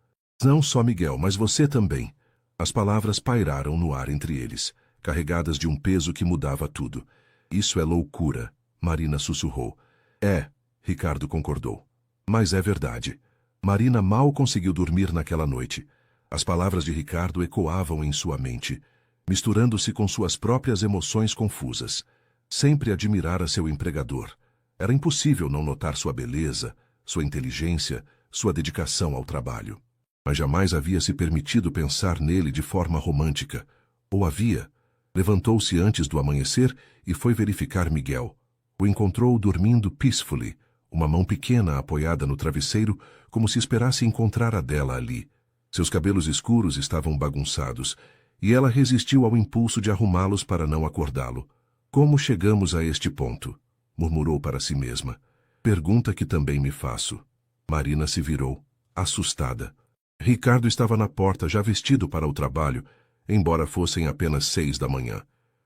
S1: Não só Miguel, mas você também. As palavras pairaram no ar entre eles, carregadas de um peso que mudava tudo. Isso é loucura, Marina sussurrou. É, Ricardo concordou. Mas é verdade. Marina mal conseguiu dormir naquela noite. As palavras de Ricardo ecoavam em sua mente, misturando-se com suas próprias emoções confusas. Sempre admirara seu empregador. Era impossível não notar sua beleza, sua inteligência, sua dedicação ao trabalho. Mas jamais havia se permitido pensar nele de forma romântica. Ou havia? Levantou-se antes do amanhecer e foi verificar Miguel. O encontrou dormindo peacefully, uma mão pequena apoiada no travesseiro, como se esperasse encontrar a dela ali. Seus cabelos escuros estavam bagunçados, e ela resistiu ao impulso de arrumá-los para não acordá-lo. Como chegamos a este ponto? Murmurou para si mesma. Pergunta que também me faço. Marina se virou, assustada. Ricardo estava na porta, já vestido para o trabalho, embora fossem apenas 6 da manhã.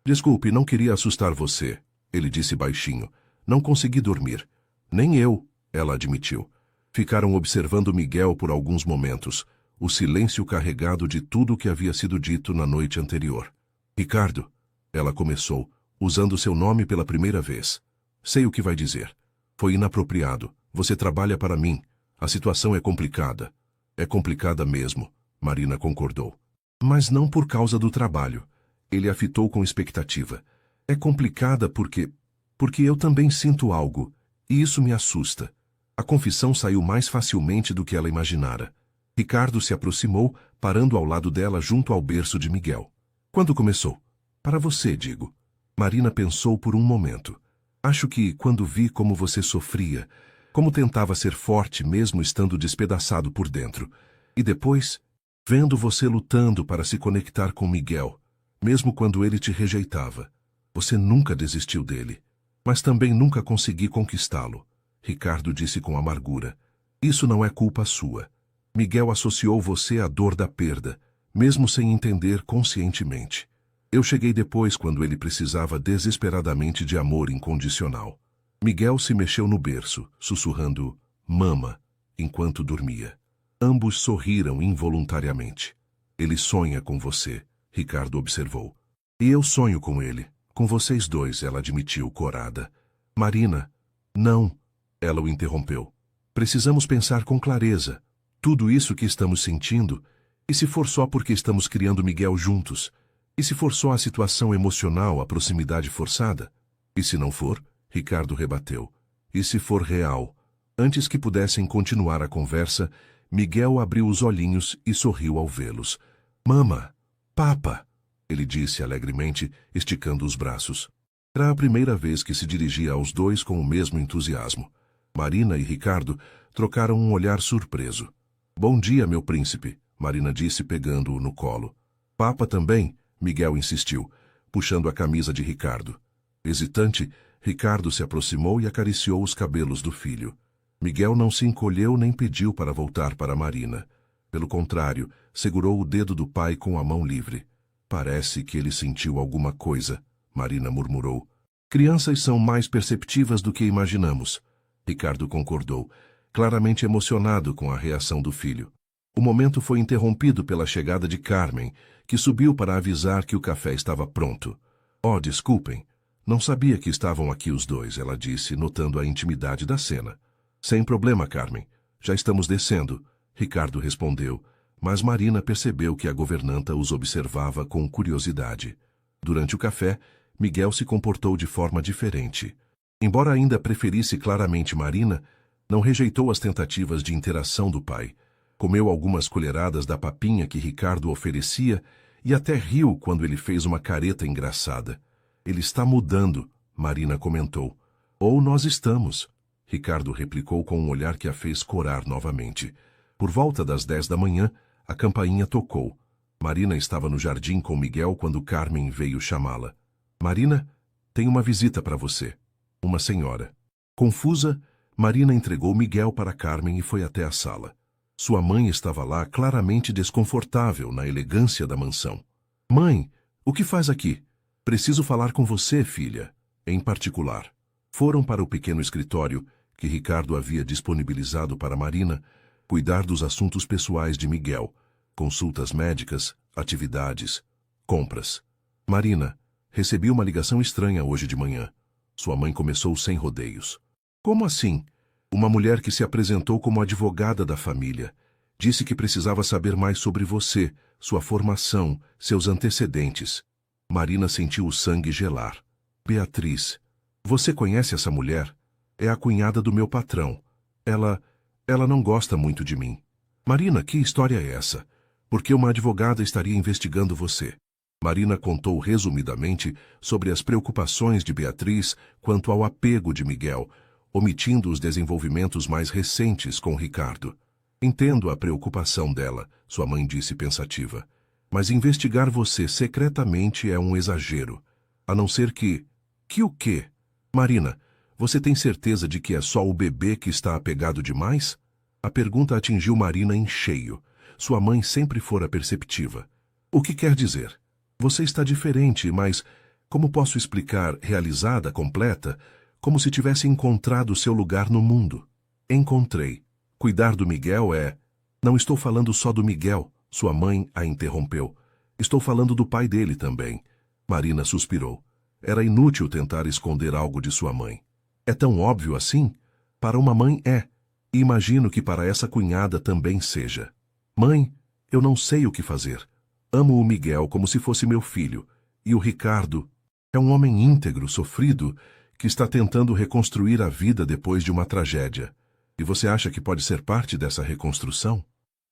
S1: Desculpe, não queria assustar você, ele disse baixinho. Não consegui dormir. Nem eu, ela admitiu. Ficaram observando Miguel por alguns momentos, o silêncio carregado de tudo o que havia sido dito na noite anterior. Ricardo, ela começou, usando seu nome pela primeira vez. Sei o que vai dizer. Foi inapropriado. Você trabalha para mim. A situação é complicada. É complicada mesmo, Marina concordou. Mas não por causa do trabalho. Ele a fitou com expectativa. É complicada porque eu também sinto algo, e isso me assusta. A confissão saiu mais facilmente do que ela imaginara. Ricardo se aproximou, parando ao lado dela junto ao berço de Miguel. Quando começou? Para você, digo. Marina pensou por um momento. Acho que, quando vi como você sofria, como tentava ser forte mesmo estando despedaçado por dentro, e depois, vendo você lutando para se conectar com Miguel, mesmo quando ele te rejeitava. Você nunca desistiu dele, mas também nunca consegui conquistá-lo, Ricardo disse com amargura. Isso não é culpa sua. Miguel associou você à dor da perda, mesmo sem entender conscientemente. Eu cheguei depois quando ele precisava desesperadamente de amor incondicional. Miguel se mexeu no berço, sussurrando, mama, enquanto dormia. Ambos sorriram involuntariamente. Ele sonha com você, Ricardo observou. E eu sonho com ele, com vocês dois, ela admitiu, corada. Marina, não, ela o interrompeu. Precisamos pensar com clareza. Tudo isso que estamos sentindo, e se for só porque estamos criando Miguel juntos? E se for só a situação emocional, a proximidade forçada? E se não for? Ricardo rebateu. E se for real? Antes que pudessem continuar a conversa, Miguel abriu os olhinhos e sorriu ao vê-los. Mama, papa, ele disse alegremente, esticando os braços. Era a primeira vez que se dirigia aos dois com o mesmo entusiasmo. Marina e Ricardo trocaram um olhar surpreso. Bom dia, meu príncipe, Marina disse pegando-o no colo. Papa também, Miguel insistiu, puxando a camisa de Ricardo. Hesitante, Ricardo se aproximou e acariciou os cabelos do filho. Miguel não se encolheu nem pediu para voltar para Marina. Pelo contrário, segurou o dedo do pai com a mão livre. Parece que ele sentiu alguma coisa, Marina murmurou. Crianças são mais perceptivas do que imaginamos. Ricardo concordou, claramente emocionado com a reação do filho. O momento foi interrompido pela chegada de Carmen, que subiu para avisar que o café estava pronto. Oh, desculpem. Não sabia que estavam aqui os dois, ela disse, notando a intimidade da cena. Sem problema, Carmen. Já estamos descendo, Ricardo respondeu, mas Marina percebeu que a governanta os observava com curiosidade. Durante o café, Miguel se comportou de forma diferente. Embora ainda preferisse claramente Marina, não rejeitou as tentativas de interação do pai. Comeu algumas colheradas da papinha que Ricardo oferecia e até riu quando ele fez uma careta engraçada. Ele está mudando, Marina comentou. Ou nós estamos, Ricardo replicou com um olhar que a fez corar novamente. Por volta das 10 da manhã, a campainha tocou. Marina estava no jardim com Miguel quando Carmen veio chamá-la. Marina, tem uma visita para você. Uma senhora. Confusa, Marina entregou Miguel para Carmen e foi até a sala. Sua mãe estava lá claramente desconfortável na elegância da mansão. Mãe, o que faz aqui? Preciso falar com você, filha. Em particular. Foram para o pequeno escritório que Ricardo havia disponibilizado para Marina cuidar dos assuntos pessoais de Miguel, consultas médicas, atividades, compras. Marina, recebi uma ligação estranha hoje de manhã. Sua mãe começou sem rodeios. Como assim? Uma mulher que se apresentou como advogada da família. Disse que precisava saber mais sobre você, sua formação, seus antecedentes. Marina sentiu o sangue gelar. Beatriz. Você conhece essa mulher? É a cunhada do meu patrão. Ela não gosta muito de mim. Marina, que história é essa? Por que uma advogada estaria investigando você? Marina contou resumidamente sobre as preocupações de Beatriz quanto ao apego de Miguel, omitindo os desenvolvimentos mais recentes com Ricardo. Entendo a preocupação dela, sua mãe disse pensativa. Mas investigar você secretamente é um exagero. A não ser que... Que o quê? Marina, você tem certeza de que é só o bebê que está apegado demais? A pergunta atingiu Marina em cheio. Sua mãe sempre fora perceptiva. O que quer dizer? Você está diferente, mas... Como posso explicar realizada, completa... Como se tivesse encontrado seu lugar no mundo. Encontrei. Cuidar do Miguel é... Não estou falando só do Miguel, sua mãe a interrompeu. Estou falando do pai dele também. Marina suspirou. Era inútil tentar esconder algo de sua mãe. É tão óbvio assim? Para uma mãe é. E imagino que para essa cunhada também seja. Mãe, eu não sei o que fazer. Amo o Miguel como se fosse meu filho. E o Ricardo é um homem íntegro, sofrido, que está tentando reconstruir a vida depois de uma tragédia. E você acha que pode ser parte dessa reconstrução?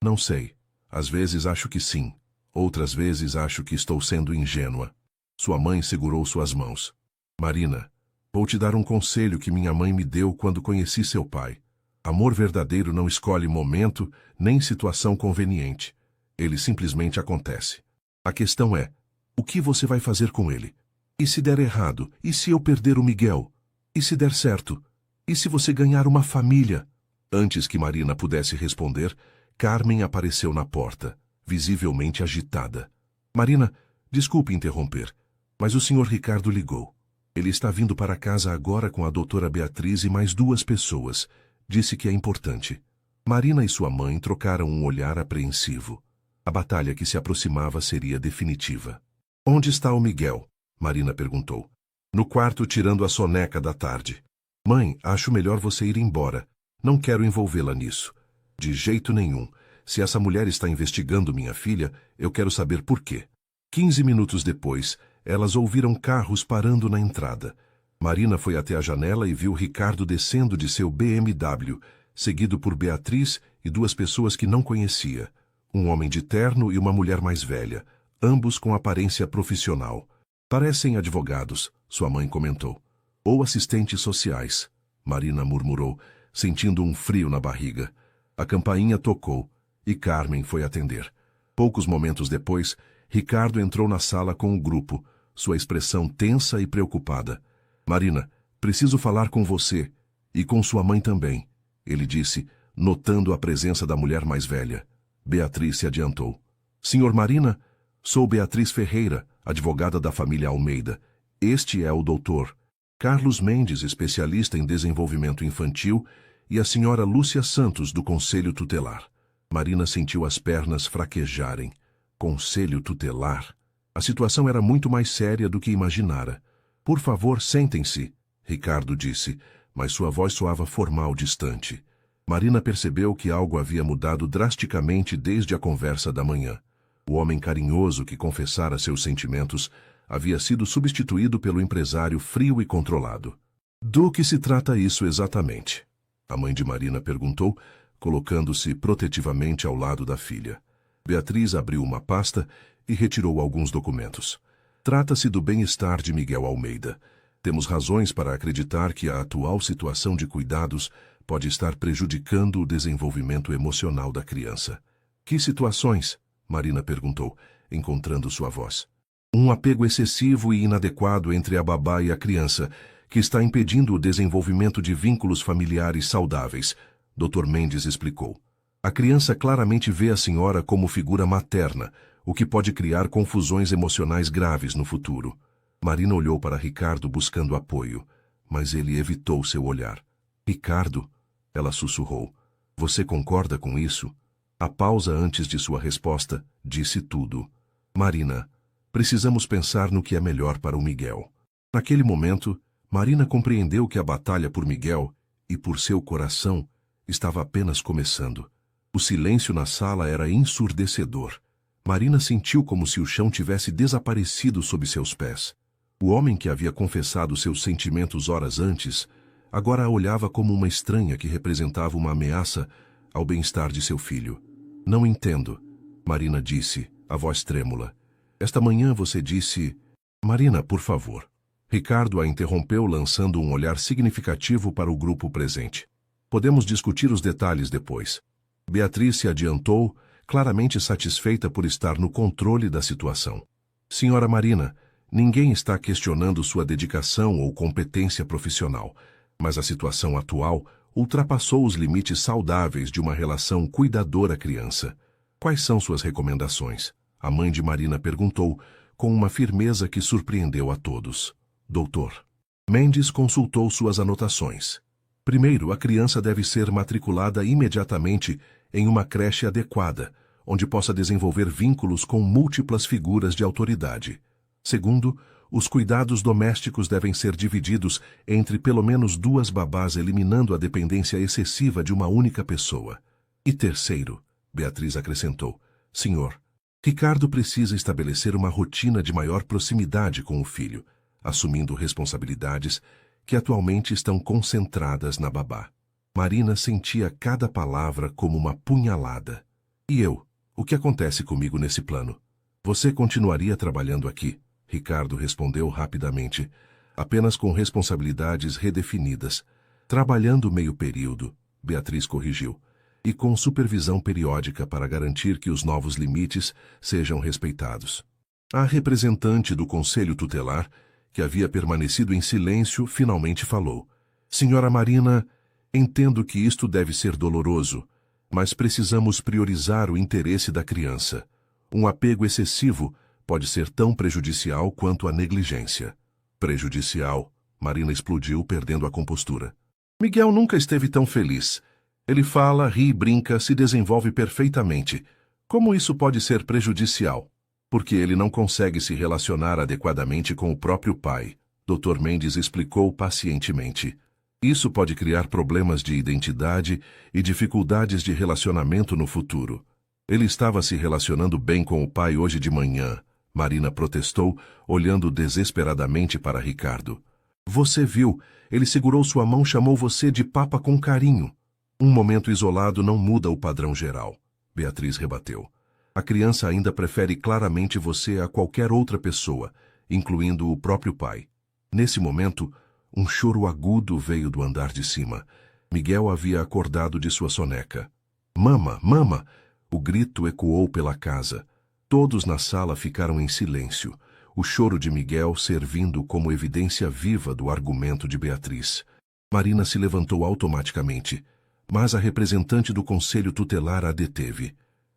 S1: Não sei. Às vezes acho que sim. Outras vezes acho que estou sendo ingênua. Sua mãe segurou suas mãos. Marina, vou te dar um conselho que minha mãe me deu quando conheci seu pai. Amor verdadeiro não escolhe momento nem situação conveniente. Ele simplesmente acontece. A questão é, o que você vai fazer com ele? E se der errado? E se eu perder o Miguel? E se der certo? E se você ganhar uma família? Antes que Marina pudesse responder, Carmen apareceu na porta, visivelmente agitada. Marina, desculpe interromper, mas o Sr. Ricardo ligou. Ele está vindo para casa agora com a doutora Beatriz e mais 2 pessoas. Disse que é importante. Marina e sua mãe trocaram um olhar apreensivo. A batalha que se aproximava seria definitiva. Onde está o Miguel? Marina perguntou. No quarto, tirando a soneca da tarde. Mãe, acho melhor você ir embora. Não quero envolvê-la nisso. De jeito nenhum. Se essa mulher está investigando minha filha, eu quero saber por quê. 15 minutos depois, elas ouviram carros parando na entrada. Marina foi até a janela e viu Ricardo descendo de seu BMW, seguido por Beatriz e 2 pessoas que não conhecia. Um homem de terno e uma mulher mais velha, ambos com aparência profissional. Parecem advogados, sua mãe comentou. Ou assistentes sociais, Marina murmurou, sentindo um frio na barriga. A campainha tocou e Carmen foi atender. Poucos momentos depois, Ricardo entrou na sala com o grupo, sua expressão tensa e preocupada. Marina, preciso falar com você, e com sua mãe também, ele disse, notando a presença da mulher mais velha. Beatriz se adiantou. Senhor Marina, sou Beatriz Ferreira, advogada da família Almeida. Este é o doutor Carlos Mendes, especialista em desenvolvimento infantil, e a senhora Lúcia Santos, do Conselho Tutelar. Marina sentiu as pernas fraquejarem. Conselho Tutelar? A situação era muito mais séria do que imaginara. Por favor, sentem-se, Ricardo disse, mas sua voz soava formal, distante. Marina percebeu que algo havia mudado drasticamente desde a conversa da manhã. O homem carinhoso que confessara seus sentimentos havia sido substituído pelo empresário frio e controlado. Do que se trata isso exatamente? A mãe de Marina perguntou, colocando-se protetivamente ao lado da filha. Beatriz abriu uma pasta e retirou alguns documentos. Trata-se do bem-estar de Miguel Almeida. Temos razões para acreditar que a atual situação de cuidados pode estar prejudicando o desenvolvimento emocional da criança. Que situações? Marina perguntou, encontrando sua voz. Um apego excessivo e inadequado entre a babá e a criança, que está impedindo o desenvolvimento de vínculos familiares saudáveis, Dr. Mendes explicou. A criança claramente vê a senhora como figura materna, o que pode criar confusões emocionais graves no futuro. Marina olhou para Ricardo buscando apoio, mas ele evitou seu olhar. Ricardo, ela sussurrou, você concorda com isso? A pausa antes de sua resposta disse tudo. Marina, precisamos pensar no que é melhor para o Miguel. Naquele momento, Marina compreendeu que a batalha por Miguel e por seu coração estava apenas começando. O silêncio na sala era ensurdecedor. Marina sentiu como se o chão tivesse desaparecido sob seus pés. O homem que havia confessado seus sentimentos horas antes, agora a olhava como uma estranha que representava uma ameaça ao bem-estar de seu filho. Não entendo, Marina disse, a voz trêmula. Esta manhã você disse... Marina, por favor. Ricardo a interrompeu lançando um olhar significativo para o grupo presente. Podemos discutir os detalhes depois. Beatriz se adiantou, claramente satisfeita por estar no controle da situação. Senhora Marina, ninguém está questionando sua dedicação ou competência profissional, mas a situação atual ultrapassou os limites saudáveis de uma relação cuidadora-criança. Quais são suas recomendações? A mãe de Marina perguntou, com uma firmeza que surpreendeu a todos. Doutor. Mendes consultou suas anotações. Primeiro, a criança deve ser matriculada imediatamente em uma creche adequada, onde possa desenvolver vínculos com múltiplas figuras de autoridade. Segundo, os cuidados domésticos devem ser divididos entre pelo menos 2 babás, eliminando a dependência excessiva de uma única pessoa. E terceiro, Beatriz acrescentou, senhor, Ricardo precisa estabelecer uma rotina de maior proximidade com o filho, assumindo responsabilidades que atualmente estão concentradas na babá. Marina sentia cada palavra como uma punhalada. E eu? O que acontece comigo nesse plano? Você continuaria trabalhando aqui? Ricardo respondeu rapidamente, apenas com responsabilidades redefinidas. Trabalhando meio período, Beatriz corrigiu, e com supervisão periódica para garantir que os novos limites sejam respeitados. A representante do Conselho Tutelar, que havia permanecido em silêncio, finalmente falou. Senhora Marina, entendo que isto deve ser doloroso, mas precisamos priorizar o interesse da criança. Um apego excessivo pode ser tão prejudicial quanto a negligência. Prejudicial, Marina explodiu, perdendo a compostura. Miguel nunca esteve tão feliz. Ele fala, ri e brinca, se desenvolve perfeitamente. Como isso pode ser prejudicial? Porque ele não consegue se relacionar adequadamente com o próprio pai, Dr. Mendes explicou pacientemente. Isso pode criar problemas de identidade e dificuldades de relacionamento no futuro. Ele estava se relacionando bem com o pai hoje de manhã, Marina protestou, olhando desesperadamente para Ricardo. Você viu, ele segurou sua mão, chamou você de papa com carinho. Um momento isolado não muda o padrão geral, Beatriz rebateu. A criança ainda prefere claramente você a qualquer outra pessoa, incluindo o próprio pai. Nesse momento, um choro agudo veio do andar de cima. Miguel havia acordado de sua soneca. Mama, mama! O grito ecoou pela casa. Todos na sala ficaram em silêncio, o choro de Miguel servindo como evidência viva do argumento de Beatriz. Marina se levantou automaticamente, mas a representante do conselho tutelar a deteve.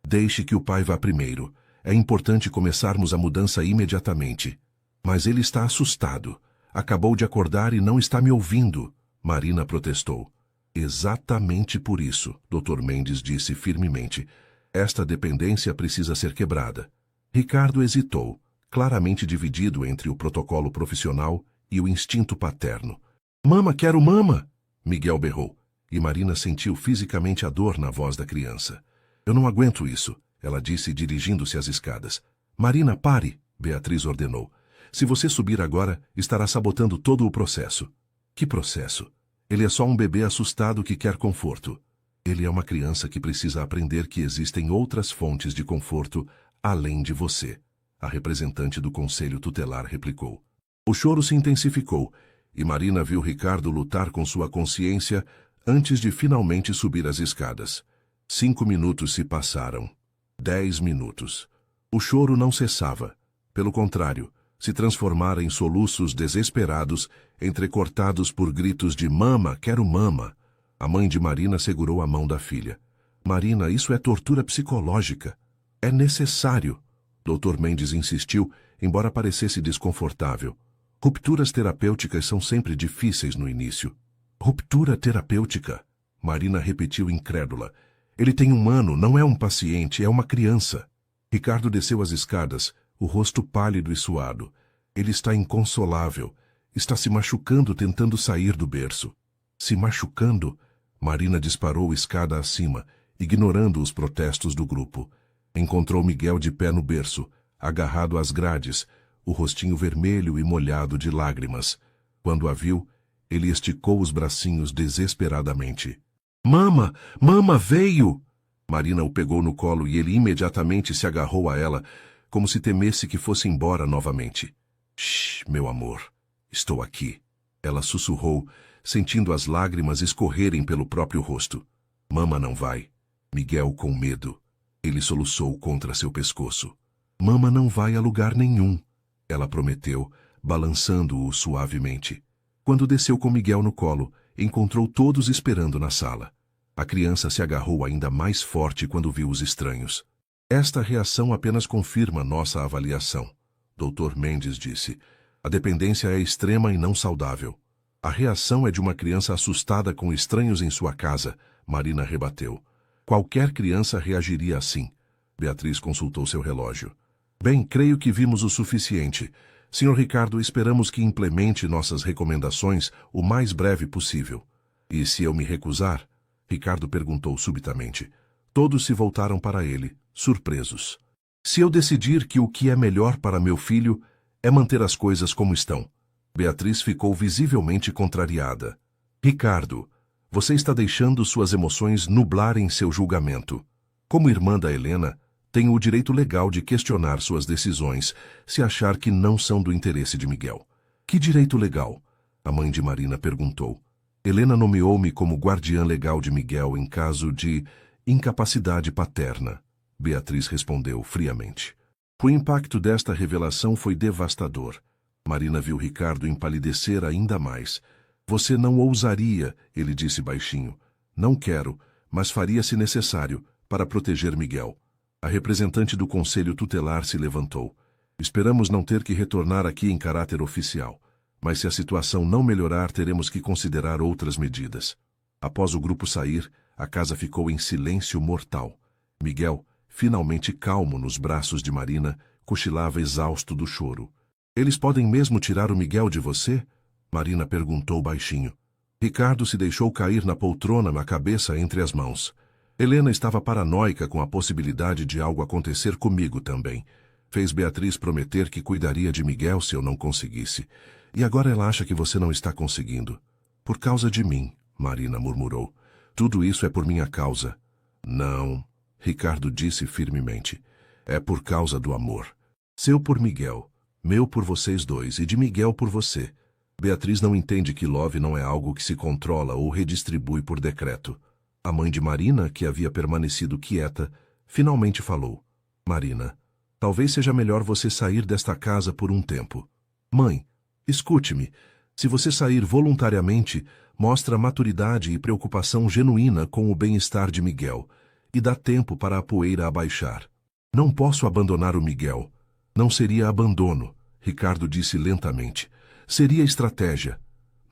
S1: Deixe que o pai vá primeiro. É importante começarmos a mudança imediatamente. Mas ele está assustado. Acabou de acordar e não está me ouvindo. Marina protestou. Exatamente por isso, Dr. Mendes disse firmemente. Esta dependência precisa ser quebrada. Ricardo hesitou, claramente dividido entre o protocolo profissional e o instinto paterno. Mama, quero mama! Miguel berrou, e Marina sentiu fisicamente a dor na voz da criança. Eu não aguento isso, ela disse dirigindo-se às escadas. Marina, pare! Beatriz ordenou. Se você subir agora, estará sabotando todo o processo. Que processo? Ele é só um bebê assustado que quer conforto. Ele é uma criança que precisa aprender que existem outras fontes de conforto além de você. A representante do conselho tutelar replicou. O choro se intensificou, e Marina viu Ricardo lutar com sua consciência antes de finalmente subir as escadas. 5 minutos se passaram. 10 minutos. O choro não cessava. Pelo contrário, se transformara em soluços desesperados, entrecortados por gritos de mama, quero mama. A mãe de Marina segurou a mão da filha. Marina, isso é tortura psicológica. É necessário. Dr. Mendes insistiu, embora parecesse desconfortável. Rupturas terapêuticas são sempre difíceis no início. Ruptura terapêutica? Marina repetiu incrédula. Ele tem 1 ano, não é um paciente, é uma criança. Ricardo desceu as escadas, o rosto pálido e suado. Ele está inconsolável. Está se machucando tentando sair do berço. Se machucando? Marina disparou escada acima, ignorando os protestos do grupo. Encontrou Miguel de pé no berço, agarrado às grades, o rostinho vermelho e molhado de lágrimas. Quando a viu, ele esticou os bracinhos desesperadamente. Mama! Mama veio! Marina o pegou no colo e ele imediatamente se agarrou a ela, como se temesse que fosse embora novamente. Shh, meu amor, estou aqui. Ela sussurrou, sentindo as lágrimas escorrerem pelo próprio rosto. Mama não vai. Miguel com medo. Ele soluçou contra seu pescoço. Mama não vai a lugar nenhum. Ela prometeu, balançando-o suavemente. Quando desceu com Miguel no colo, encontrou todos esperando na sala. A criança se agarrou ainda mais forte quando viu os estranhos. Esta reação apenas confirma nossa avaliação, Dr. Mendes disse. A dependência é extrema e não saudável. A reação é de uma criança assustada com estranhos em sua casa, Marina rebateu. Qualquer criança reagiria assim. Beatriz consultou seu relógio. Bem, creio que vimos o suficiente. Sr. Ricardo, esperamos que implemente nossas recomendações o mais breve possível. E se eu me recusar? Ricardo perguntou subitamente. Todos se voltaram para ele, surpresos. Se eu decidir que o que é melhor para meu filho é manter as coisas como estão. Beatriz ficou visivelmente contrariada. Ricardo, você está deixando suas emoções nublarem seu julgamento. Como irmã da Helena, tenho o direito legal de questionar suas decisões, se achar que não são do interesse de Miguel. Que direito legal? A mãe de Marina perguntou. Helena nomeou-me como guardiã legal de Miguel em caso de incapacidade paterna. Beatriz respondeu friamente. O impacto desta revelação foi devastador. Marina viu Ricardo empalidecer ainda mais. Você não ousaria, ele disse baixinho. Não quero, mas faria se necessário, para proteger Miguel. A representante do conselho tutelar se levantou. Esperamos não ter que retornar aqui em caráter oficial, mas se a situação não melhorar, teremos que considerar outras medidas. Após o grupo sair, a casa ficou em silêncio mortal. Miguel, finalmente calmo nos braços de Marina, cochilava exausto do choro. Eles podem mesmo tirar o Miguel de você? Marina perguntou baixinho. Ricardo se deixou cair na poltrona na cabeça entre as mãos. Helena estava paranoica com a possibilidade de algo acontecer comigo também. Fez Beatriz prometer que cuidaria de Miguel se eu não conseguisse. E agora ela acha que você não está conseguindo. Por causa de mim, Marina murmurou. Tudo isso é por minha causa. Não, Ricardo disse firmemente. É por causa do amor. Seu por Miguel, meu por vocês dois e de Miguel por você. Beatriz não entende que love não é algo que se controla ou redistribui por decreto. A mãe de Marina, que havia permanecido quieta, finalmente falou. Marina, Talvez seja melhor você sair desta casa por um tempo. Mãe, escute-me. Se você sair voluntariamente, mostra maturidade e preocupação genuína com o bem-estar de Miguel, e dá tempo para a poeira abaixar. Não posso abandonar o Miguel. Não seria abandono, Ricardo disse lentamente. Seria estratégia.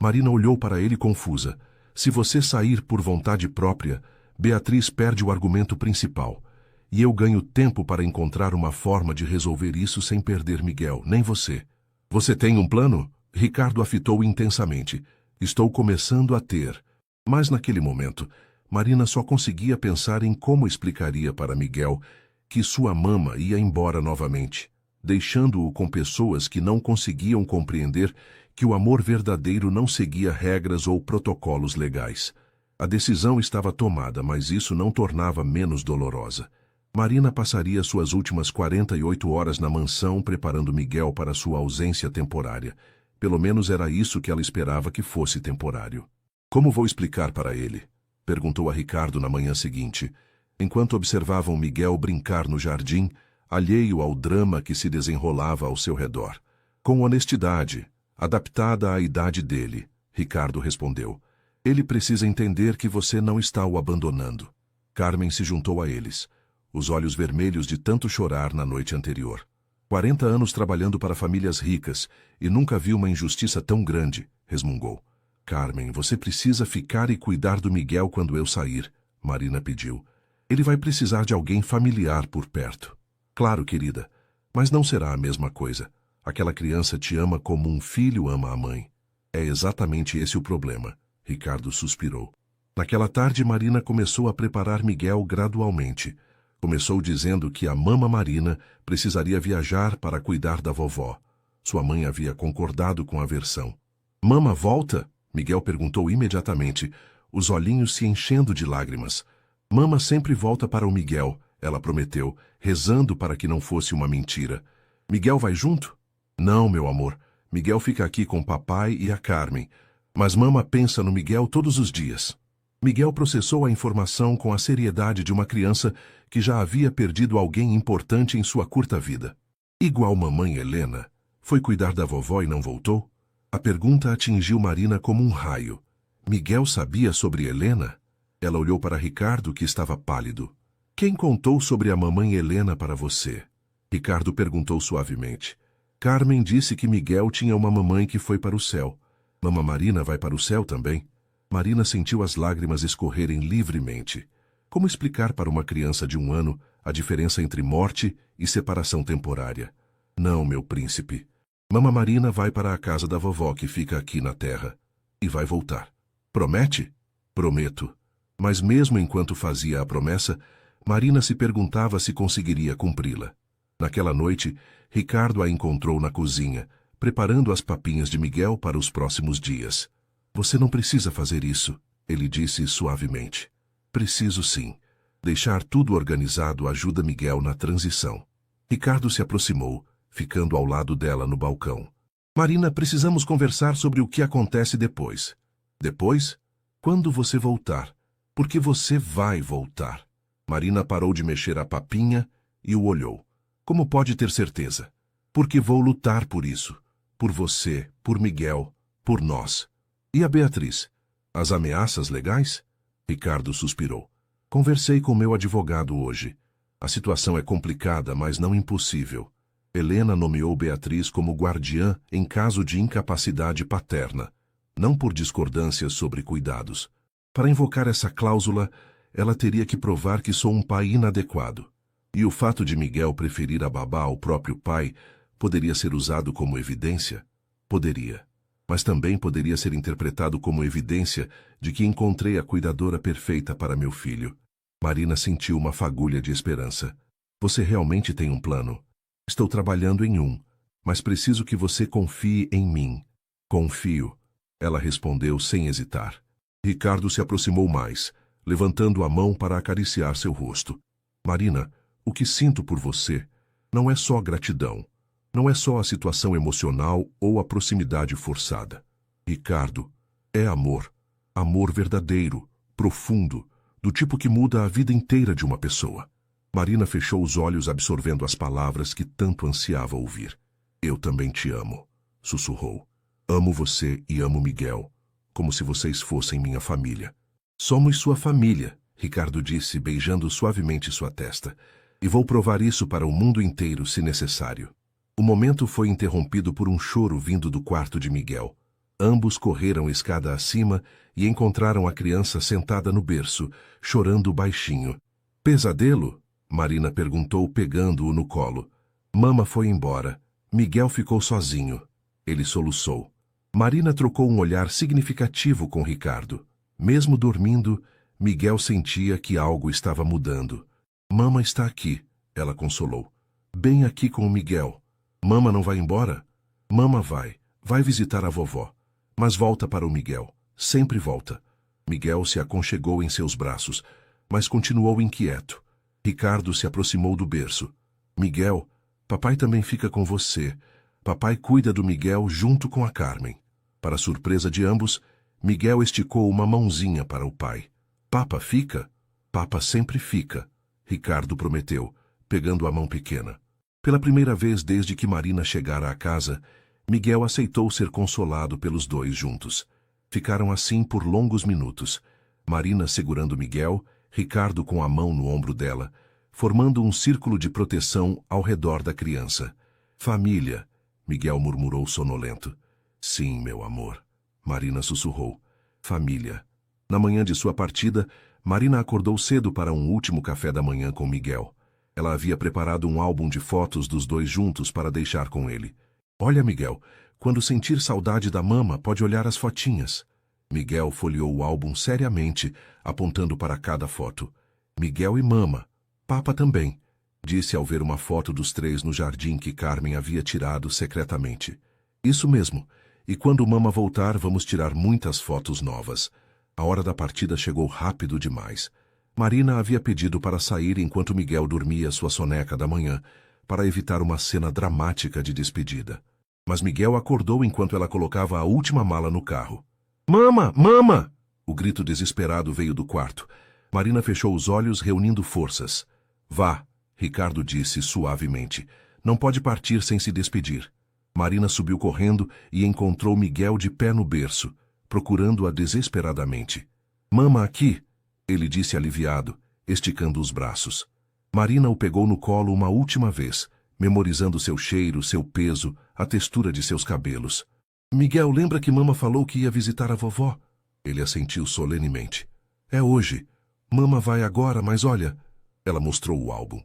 S1: Marina olhou para ele confusa. Se você sair por vontade própria, Beatriz perde o argumento principal. E eu ganho tempo para encontrar uma forma de resolver isso sem perder Miguel, nem você. Você tem um plano? Ricardo a fitou intensamente. Estou começando a ter. Mas naquele momento, Marina só conseguia pensar em como explicaria para Miguel que sua mama ia embora novamente, deixando-o com pessoas que não conseguiam compreender que o amor verdadeiro não seguia regras ou protocolos legais. A decisão estava tomada, mas isso não tornava menos dolorosa. Marina passaria suas últimas 48 horas na mansão preparando Miguel para sua ausência temporária. Pelo menos era isso que ela esperava que fosse temporário. Como vou explicar para ele? Perguntou a Ricardo na manhã seguinte, enquanto observavam Miguel brincar no jardim, alheio ao drama que se desenrolava ao seu redor. Com honestidade, adaptada à idade dele, Ricardo respondeu. Ele precisa entender que você não está o abandonando. Carmen se juntou a eles, os olhos vermelhos de tanto chorar na noite anterior. 40 anos trabalhando para famílias ricas e nunca vi uma injustiça tão grande, resmungou. Carmen, você precisa ficar e cuidar do Miguel quando eu sair, Marina pediu. Ele vai precisar de alguém familiar por perto. Claro, querida, mas não será a mesma coisa. Aquela criança te ama como um filho ama a mãe. É exatamente esse o problema, Ricardo suspirou. Naquela tarde, Marina começou a preparar Miguel gradualmente. Começou dizendo que a mama Marina precisaria viajar para cuidar da vovó. Sua mãe havia concordado com a versão. Mama volta? Miguel perguntou imediatamente, os olhinhos se enchendo de lágrimas. Mama sempre volta para o Miguel, ela prometeu, rezando para que não fosse uma mentira. Miguel vai junto? Não, meu amor. Miguel fica aqui com papai e a Carmen. Mas mama pensa no Miguel todos os dias. Miguel processou a informação com a seriedade de uma criança que já havia perdido alguém importante em sua curta vida. Igual mamãe Helena, foi cuidar da vovó e não voltou? A pergunta atingiu Marina como um raio. Miguel sabia sobre Helena? Ela olhou para Ricardo, que estava pálido. Quem contou sobre a mamãe Helena para você? Ricardo perguntou suavemente. Carmen disse que Miguel tinha uma mamãe que foi para o céu. Mama Marina vai para o céu também? Marina sentiu as lágrimas escorrerem livremente. Como explicar para uma criança de 1 ano a diferença entre morte e separação temporária? Não, meu príncipe. Mama Marina vai para a casa da vovó que fica aqui na terra. E vai voltar. Promete? Prometo. Mas mesmo enquanto fazia a promessa, Marina se perguntava se conseguiria cumpri-la. Naquela noite, Ricardo a encontrou na cozinha, preparando as papinhas de Miguel para os próximos dias. Você não precisa fazer isso, ele disse suavemente. Preciso sim. Deixar tudo organizado ajuda Miguel na transição. Ricardo se aproximou, ficando ao lado dela no balcão. Marina, precisamos conversar sobre o que acontece depois. Depois? Quando você voltar. Porque você vai voltar. Marina parou de mexer a papinha e o olhou. Como pode ter certeza? Porque vou lutar por isso. Por você, por Miguel, por nós. E a Beatriz? As ameaças legais? Ricardo suspirou. Conversei com meu advogado hoje. A situação é complicada, mas não impossível. Helena nomeou Beatriz como guardiã em caso de incapacidade paterna, não por discordâncias sobre cuidados. Para invocar essa cláusula, ela teria que provar que sou um pai inadequado. E o fato de Miguel preferir a babá ao próprio pai poderia ser usado como evidência? Poderia. Mas também poderia ser interpretado como evidência de que encontrei a cuidadora perfeita para meu filho. Marina sentiu uma fagulha de esperança. Você realmente tem um plano? Estou trabalhando em um, mas preciso que você confie em mim. Confio, ela respondeu sem hesitar. Ricardo se aproximou mais, levantando a mão para acariciar seu rosto. Marina, o que sinto por você não é só gratidão. Não é só a situação emocional ou a proximidade forçada. Ricardo, é amor. Amor verdadeiro, profundo, do tipo que muda a vida inteira de uma pessoa. Marina fechou os olhos absorvendo as palavras que tanto ansiava ouvir. Eu também te amo, sussurrou. Amo você e amo Miguel, como se vocês fossem minha família. Somos sua família, Ricardo disse, beijando suavemente sua testa. E vou provar isso para o mundo inteiro, se necessário. O momento foi interrompido por um choro vindo do quarto de Miguel. Ambos correram escada acima e encontraram a criança sentada no berço, chorando baixinho. Pesadelo? Marina perguntou, pegando-o no colo. Mama foi embora. Miguel ficou sozinho. Ele soluçou. Marina trocou um olhar significativo com Ricardo. Mesmo dormindo, Miguel sentia que algo estava mudando. Mama está aqui, ela consolou. Bem aqui com o Miguel. Mama não vai embora? Mama vai visitar a vovó. Mas volta para o Miguel. Sempre volta. Miguel se aconchegou em seus braços, mas continuou inquieto. Ricardo se aproximou do berço. Miguel, papai também fica com você. Papai cuida do Miguel junto com a Carmen. Para surpresa de ambos, Miguel esticou uma mãozinha para o pai. Papa fica? Papa sempre fica, Ricardo prometeu, pegando a mão pequena. Pela primeira vez desde que Marina chegara à casa, Miguel aceitou ser consolado pelos dois juntos. Ficaram assim por longos minutos, Marina segurando Miguel, Ricardo com a mão no ombro dela, formando um círculo de proteção ao redor da criança. Família, Miguel murmurou sonolento. Sim, meu amor, Marina sussurrou. Família. Na manhã de sua partida, Marina acordou cedo para um último café da manhã com Miguel. Ela havia preparado um álbum de fotos dos dois juntos para deixar com ele. Olha, Miguel, quando sentir saudade da mama, pode olhar as fotinhas. Miguel folheou o álbum seriamente, apontando para cada foto. Miguel e mama. Papa também, disse ao ver uma foto dos três no jardim que Carmen havia tirado secretamente. Isso mesmo. E quando mama voltar, vamos tirar muitas fotos novas. A hora da partida chegou rápido demais. Marina havia pedido para sair enquanto Miguel dormia sua soneca da manhã, para evitar uma cena dramática de despedida. Mas Miguel acordou enquanto ela colocava a última mala no carro. Mama! Mama! O grito desesperado veio do quarto. Marina fechou os olhos, reunindo forças. Vá, Ricardo disse suavemente. Não pode partir sem se despedir. Marina subiu correndo e encontrou Miguel de pé no berço, procurando-a desesperadamente. Mama aqui, ele disse aliviado, esticando os braços. Marina o pegou no colo uma última vez, memorizando seu cheiro, seu peso, a textura de seus cabelos. Miguel, lembra que Mama falou que ia visitar a vovó? Ele assentiu solenemente. É hoje. Mama vai agora, mas olha... Ela mostrou o álbum.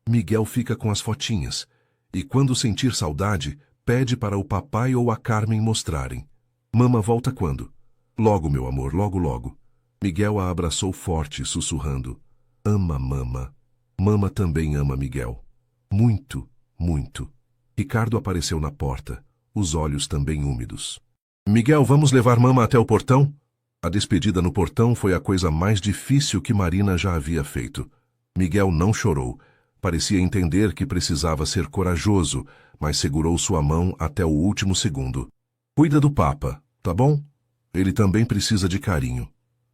S1: Miguel fica com as fotinhas. E quando sentir saudade, pede para o papai ou a Carmen mostrarem. Mama volta quando? Logo, meu amor, logo, logo. Miguel a abraçou forte, sussurrando. Ama Mama. Mama também ama Miguel. Muito, muito. Ricardo apareceu na porta, os olhos também úmidos. Miguel, vamos levar Mama até o portão? A despedida no portão foi a coisa mais difícil que Marina já havia feito. Miguel não chorou. Parecia entender que precisava ser corajoso, mas segurou sua mão até o último segundo. Cuida do Papa, tá bom? Ele também precisa de carinho.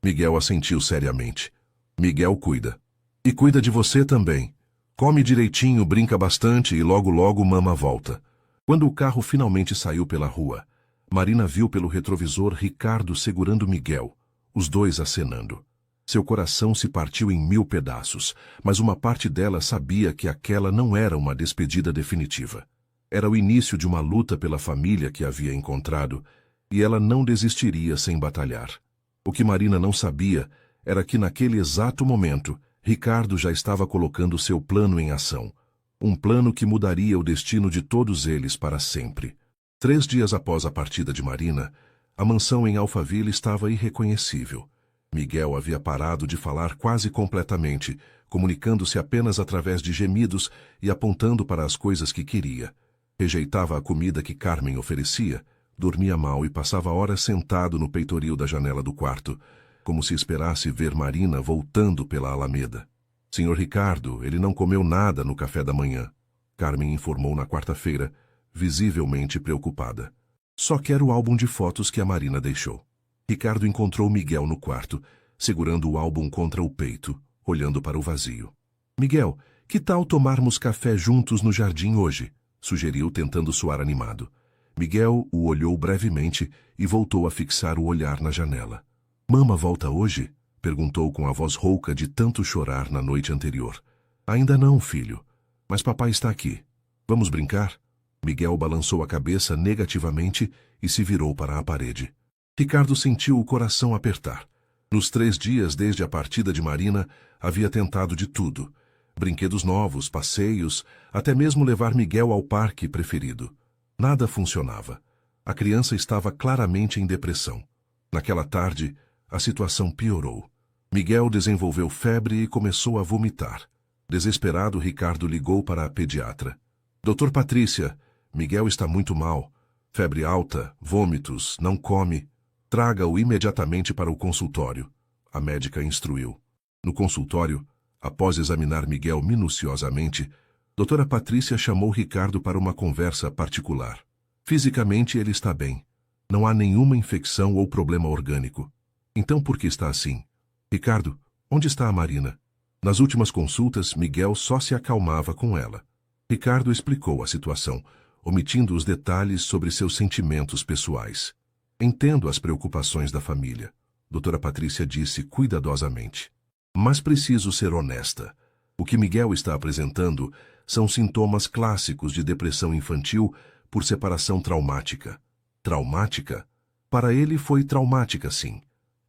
S1: Miguel assentiu seriamente. Miguel cuida. E cuida de você também. Come direitinho, brinca bastante e logo logo Mama volta. Quando o carro finalmente saiu pela rua, Marina viu pelo retrovisor Ricardo segurando Miguel, os dois acenando. Seu coração se partiu em 1000 pedaços, mas uma parte dela sabia que aquela não era uma despedida definitiva. Era o início de uma luta pela família que havia encontrado, e ela não desistiria sem batalhar. O que Marina não sabia era que naquele exato momento, Ricardo já estava colocando seu plano em ação. Um plano que mudaria o destino de todos eles para sempre. 3 dias após a partida de Marina, a mansão em Alphaville estava irreconhecível. Miguel havia parado de falar quase completamente, comunicando-se apenas através de gemidos e apontando para as coisas que queria. Rejeitava a comida que Carmen oferecia, dormia mal e passava horas sentado no peitoril da janela do quarto, como se esperasse ver Marina voltando pela Alameda. Senhor Ricardo, ele não comeu nada no café da manhã, Carmen informou na quarta-feira, visivelmente preocupada. Só quero o álbum de fotos que a Marina deixou. Ricardo encontrou Miguel no quarto, segurando o álbum contra o peito, olhando para o vazio. Miguel, Que tal tomarmos café juntos no jardim hoje? Sugeriu, tentando soar animado. Miguel o olhou brevemente e voltou a fixar o olhar na janela. Mama volta hoje? Perguntou com a voz rouca de tanto chorar na noite anterior. Ainda não, filho. Mas papai está aqui. Vamos brincar? Miguel balançou a cabeça negativamente e se virou para a parede. Ricardo sentiu o coração apertar. Nos 3 dias desde a partida de Marina, havia tentado de tudo. Brinquedos novos, passeios, até mesmo levar Miguel ao parque preferido. Nada funcionava. A criança estava claramente em depressão. Naquela tarde, a situação piorou. Miguel desenvolveu febre e começou a vomitar. Desesperado, Ricardo ligou para a pediatra. Doutor Patrícia, Miguel está muito mal. Febre alta, vômitos, não come. Traga-o imediatamente para o consultório. A médica instruiu. No consultório, após examinar Miguel minuciosamente, doutora Patrícia chamou Ricardo para uma conversa particular. Fisicamente ele está bem. Não há nenhuma infecção ou problema orgânico. Então por que está assim? Ricardo, onde está a Marina? Nas últimas consultas, Miguel só se acalmava com ela. Ricardo explicou a situação, omitindo os detalhes sobre seus sentimentos pessoais. Entendo as preocupações da família, doutora Patrícia disse cuidadosamente. Mas preciso ser honesta. O que Miguel está apresentando são sintomas clássicos de depressão infantil por separação traumática. Traumática? Para ele foi traumática, sim.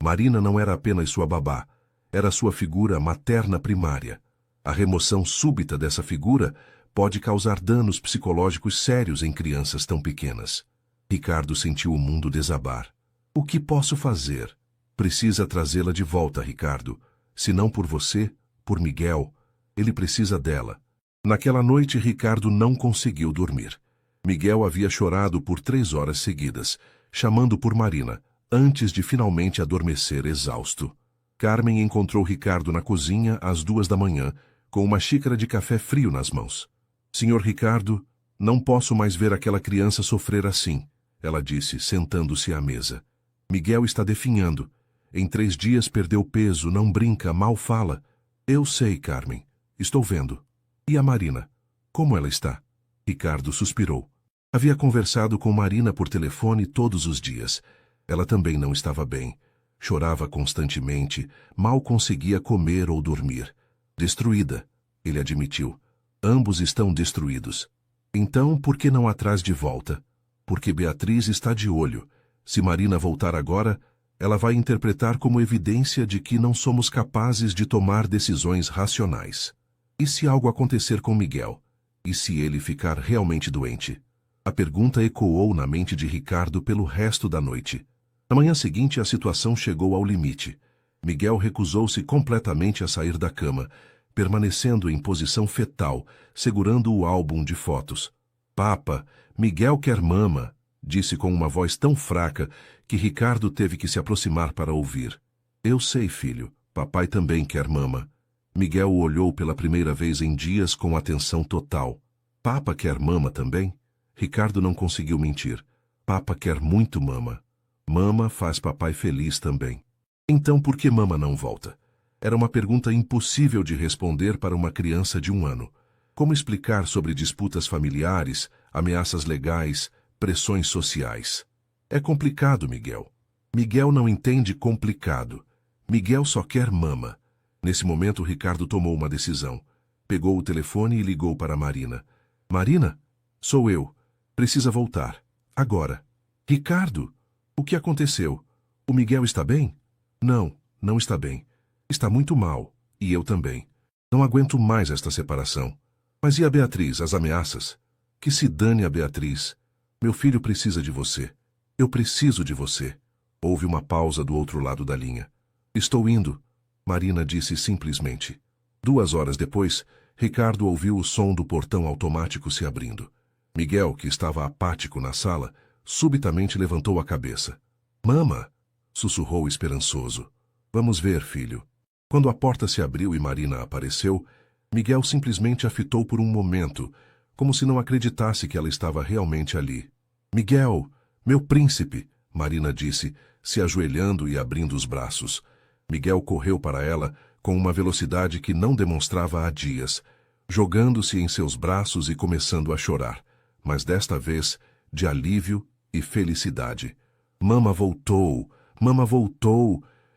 S1: Marina não era apenas sua babá, era sua figura materna primária. A remoção súbita dessa figura pode causar danos psicológicos sérios em crianças tão pequenas. Ricardo sentiu o mundo desabar. O que posso fazer? Precisa trazê-la de volta, Ricardo. Se não por você, por Miguel. Ele precisa dela. Naquela noite, Ricardo não conseguiu dormir. Miguel havia chorado por 3 horas seguidas, chamando por Marina, antes de finalmente adormecer exausto. Carmen encontrou Ricardo na cozinha às 2 da manhã, com uma xícara de café frio nas mãos. Senhor Ricardo, não posso mais ver aquela criança sofrer assim, ela disse, sentando-se à mesa. Miguel está definhando. Em 3 dias perdeu peso, não brinca, mal fala. Eu sei, Carmen. Estou vendo. E a Marina? Como ela está? Ricardo suspirou. Havia conversado com Marina por telefone todos os dias. Ela também não estava bem. Chorava constantemente, mal conseguia comer ou dormir. Destruída, ele admitiu. Ambos estão destruídos. Então, por que não a traz de volta? Porque Beatriz está de olho. Se Marina voltar agora, ela vai interpretar como evidência de que não somos capazes de tomar decisões racionais. E se algo acontecer com Miguel? E se ele ficar realmente doente? A pergunta ecoou na mente de Ricardo pelo resto da noite. Na manhã seguinte, a situação chegou ao limite. Miguel recusou-se completamente a sair da cama, permanecendo em posição fetal, segurando o álbum de fotos. Papa, Miguel quer mama, disse com uma voz tão fraca que Ricardo teve que se aproximar para ouvir. Eu sei, filho, papai também quer mama. Miguel o olhou pela primeira vez em dias com atenção total. Papa quer mama também? Ricardo não conseguiu mentir. Papa quer muito mama. Mama faz papai feliz também. Então por que mama não volta? Era uma pergunta impossível de responder para uma criança de 1 ano. Como explicar sobre disputas familiares, ameaças legais, pressões sociais? É complicado, Miguel. Miguel não entende complicado. Miguel só quer mama. Nesse momento, Ricardo tomou uma decisão. Pegou o telefone e ligou para Marina. Marina? Sou eu. Precisa voltar. Agora. Ricardo? O que aconteceu? O Miguel está bem? Não, não está bem. Está muito mal. E eu também. Não aguento mais esta separação. Mas e a Beatriz, as ameaças? Que se dane a Beatriz. Meu filho precisa de você. Eu preciso de você. Houve uma pausa do outro lado da linha. Estou indo, Marina disse simplesmente. 2 horas depois, Ricardo ouviu o som do portão automático se abrindo. Miguel, que estava apático na sala, subitamente levantou a cabeça. Mama! Sussurrou esperançoso. Vamos ver, filho. Quando a porta se abriu e Marina apareceu, Miguel simplesmente a fitou por um momento, como se não acreditasse que ela estava realmente ali. Miguel, meu príncipe, Marina disse, se ajoelhando e abrindo os braços. Miguel correu para ela com uma velocidade que não demonstrava há dias. jogando-se em seus braços e começando a chorar, mas desta vez de alívio e felicidade. Mama voltou,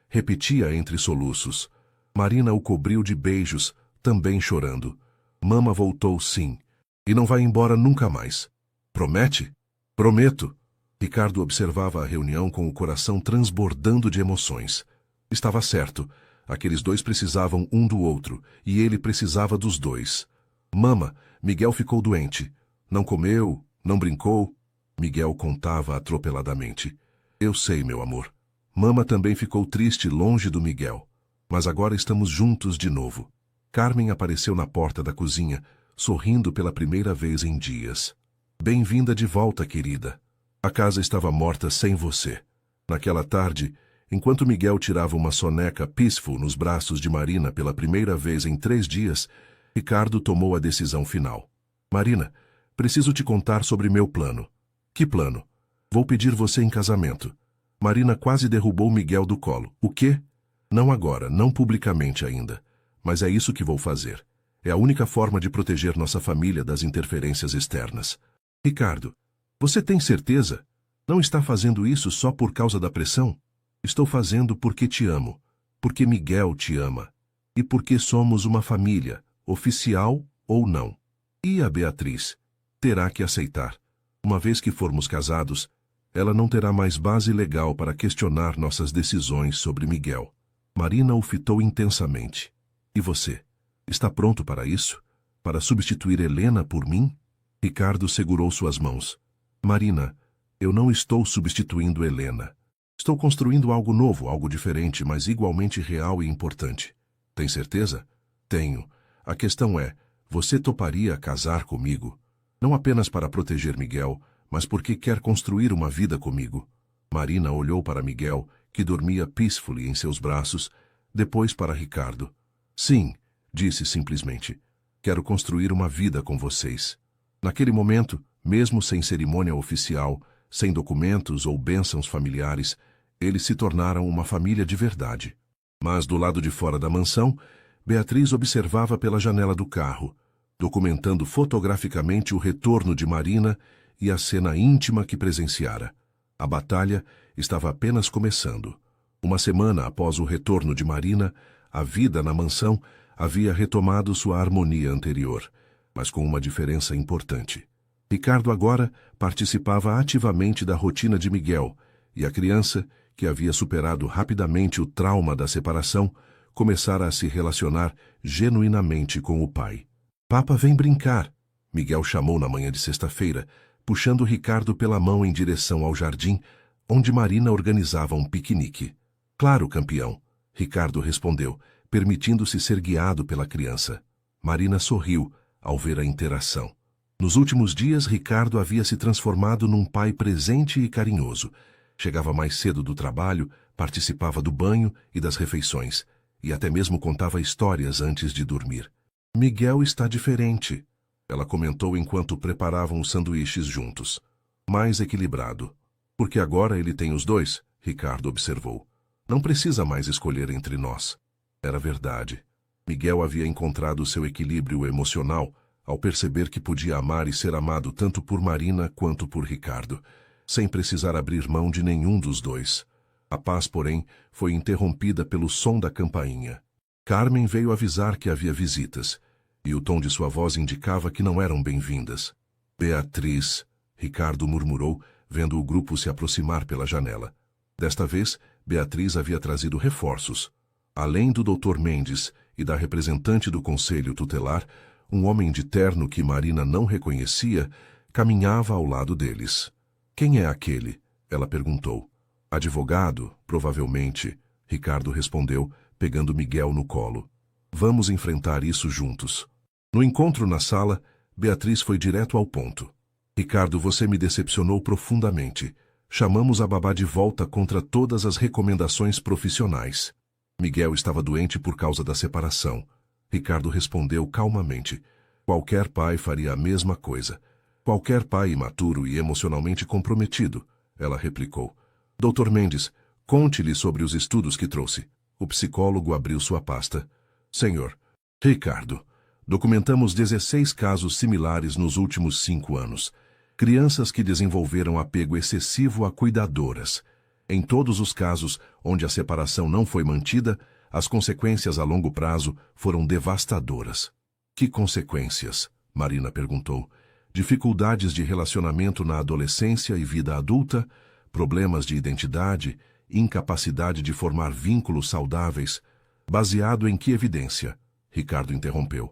S1: repetia entre soluços. Marina o cobriu de beijos, também chorando. Mama voltou sim, e não vai embora nunca mais. Promete? Prometo. Ricardo observava a reunião com o coração transbordando de emoções. Estava certo. Aqueles dois precisavam um do outro, e ele precisava dos dois. Mama, Miguel ficou doente. Não comeu, não brincou. Miguel contava atropeladamente. Eu sei, meu amor. Mama também ficou triste longe do Miguel. Mas agora estamos juntos de novo. Carmen apareceu na porta da cozinha, sorrindo pela primeira vez em dias. Bem-vinda de volta, querida. A casa estava morta sem você. Naquela tarde, enquanto Miguel tirava uma soneca peaceful nos braços de Marina pela primeira vez em 3 dias, Ricardo tomou a decisão final. Marina, preciso te contar sobre meu plano. Que plano? Vou pedir você em casamento. Marina quase derrubou Miguel do colo. O quê? Não agora, não publicamente ainda. Mas é isso que vou fazer. É a única forma de proteger nossa família das interferências externas. Ricardo, você tem certeza? Não está fazendo isso só por causa da pressão? Estou fazendo porque te amo, porque Miguel te ama, e porque somos uma família, oficial ou não. E a Beatriz? Terá que aceitar. Uma vez que formos casados, ela não terá mais base legal para questionar nossas decisões sobre Miguel. Marina o fitou intensamente. E você? Está pronto para isso? Para substituir Helena por mim? Ricardo segurou suas mãos. Marina, eu não estou substituindo Helena. Estou construindo algo novo, algo diferente, mas igualmente real e importante. Tem certeza? Tenho. A questão é, você toparia casar comigo? Não apenas para proteger Miguel, mas porque quer construir uma vida comigo. Marina olhou para Miguel, que dormia peacefully em seus braços, depois para Ricardo. Sim, disse simplesmente. Quero construir uma vida com vocês. Naquele momento, mesmo sem cerimônia oficial, sem documentos ou bênçãos familiares, eles se tornaram uma família de verdade. Mas do lado de fora da mansão, Beatriz observava pela janela do carro, documentando fotograficamente o retorno de Marina e a cena íntima que presenciara. A batalha estava apenas começando. Uma semana após o retorno de Marina, a vida na mansão havia retomado sua harmonia anterior, mas com uma diferença importante. Ricardo agora participava ativamente da rotina de Miguel, e a criança, que havia superado rapidamente o trauma da separação, começara a se relacionar genuinamente com o pai. Papa, vem brincar, Miguel chamou na manhã de sexta-feira, puxando Ricardo pela mão em direção ao jardim, onde Marina organizava um piquenique. Claro, campeão, Ricardo respondeu, permitindo-se ser guiado pela criança. Marina sorriu ao ver a interação. Nos últimos dias, Ricardo havia se transformado num pai presente e carinhoso. Chegava mais cedo do trabalho, participava do banho e das refeições, e até mesmo contava histórias antes de dormir. Miguel está diferente, ela comentou enquanto preparavam os sanduíches juntos. Mais equilibrado. Porque agora ele tem os dois, Ricardo observou. Não precisa mais escolher entre nós. Era verdade. Miguel havia encontrado seu equilíbrio emocional ao perceber que podia amar e ser amado tanto por Marina quanto por Ricardo, sem precisar abrir mão de nenhum dos dois. A paz, porém, foi interrompida pelo som da campainha. Carmen veio avisar que havia visitas, e o tom de sua voz indicava que não eram bem-vindas. Beatriz, Ricardo murmurou, vendo o grupo se aproximar pela janela. Desta vez, Beatriz havia trazido reforços. Além do Dr. Mendes e da representante do conselho tutelar, um homem de terno que Marina não reconhecia caminhava ao lado deles. Quem é aquele? Ela perguntou. Advogado, provavelmente, Ricardo respondeu, pegando Miguel no colo. Vamos enfrentar isso juntos. No encontro na sala, Beatriz foi direto ao ponto. Ricardo, você me decepcionou profundamente. Chamamos a babá de volta contra todas as recomendações profissionais. Miguel estava doente por causa da separação. Ricardo respondeu calmamente. Qualquer pai faria a mesma coisa. Qualquer pai imaturo e emocionalmente comprometido, ela replicou. Dr. Mendes, conte-lhe sobre os estudos que trouxe. O psicólogo abriu sua pasta. Senhor. Ricardo. Documentamos 16 casos similares nos últimos 5 anos. Crianças que desenvolveram apego excessivo a cuidadoras. Em todos os casos onde a separação não foi mantida, as consequências a longo prazo foram devastadoras. Que consequências? Marina perguntou. Dificuldades de relacionamento na adolescência e vida adulta, problemas de identidade, incapacidade de formar vínculos saudáveis. Baseado em que evidência? Ricardo interrompeu.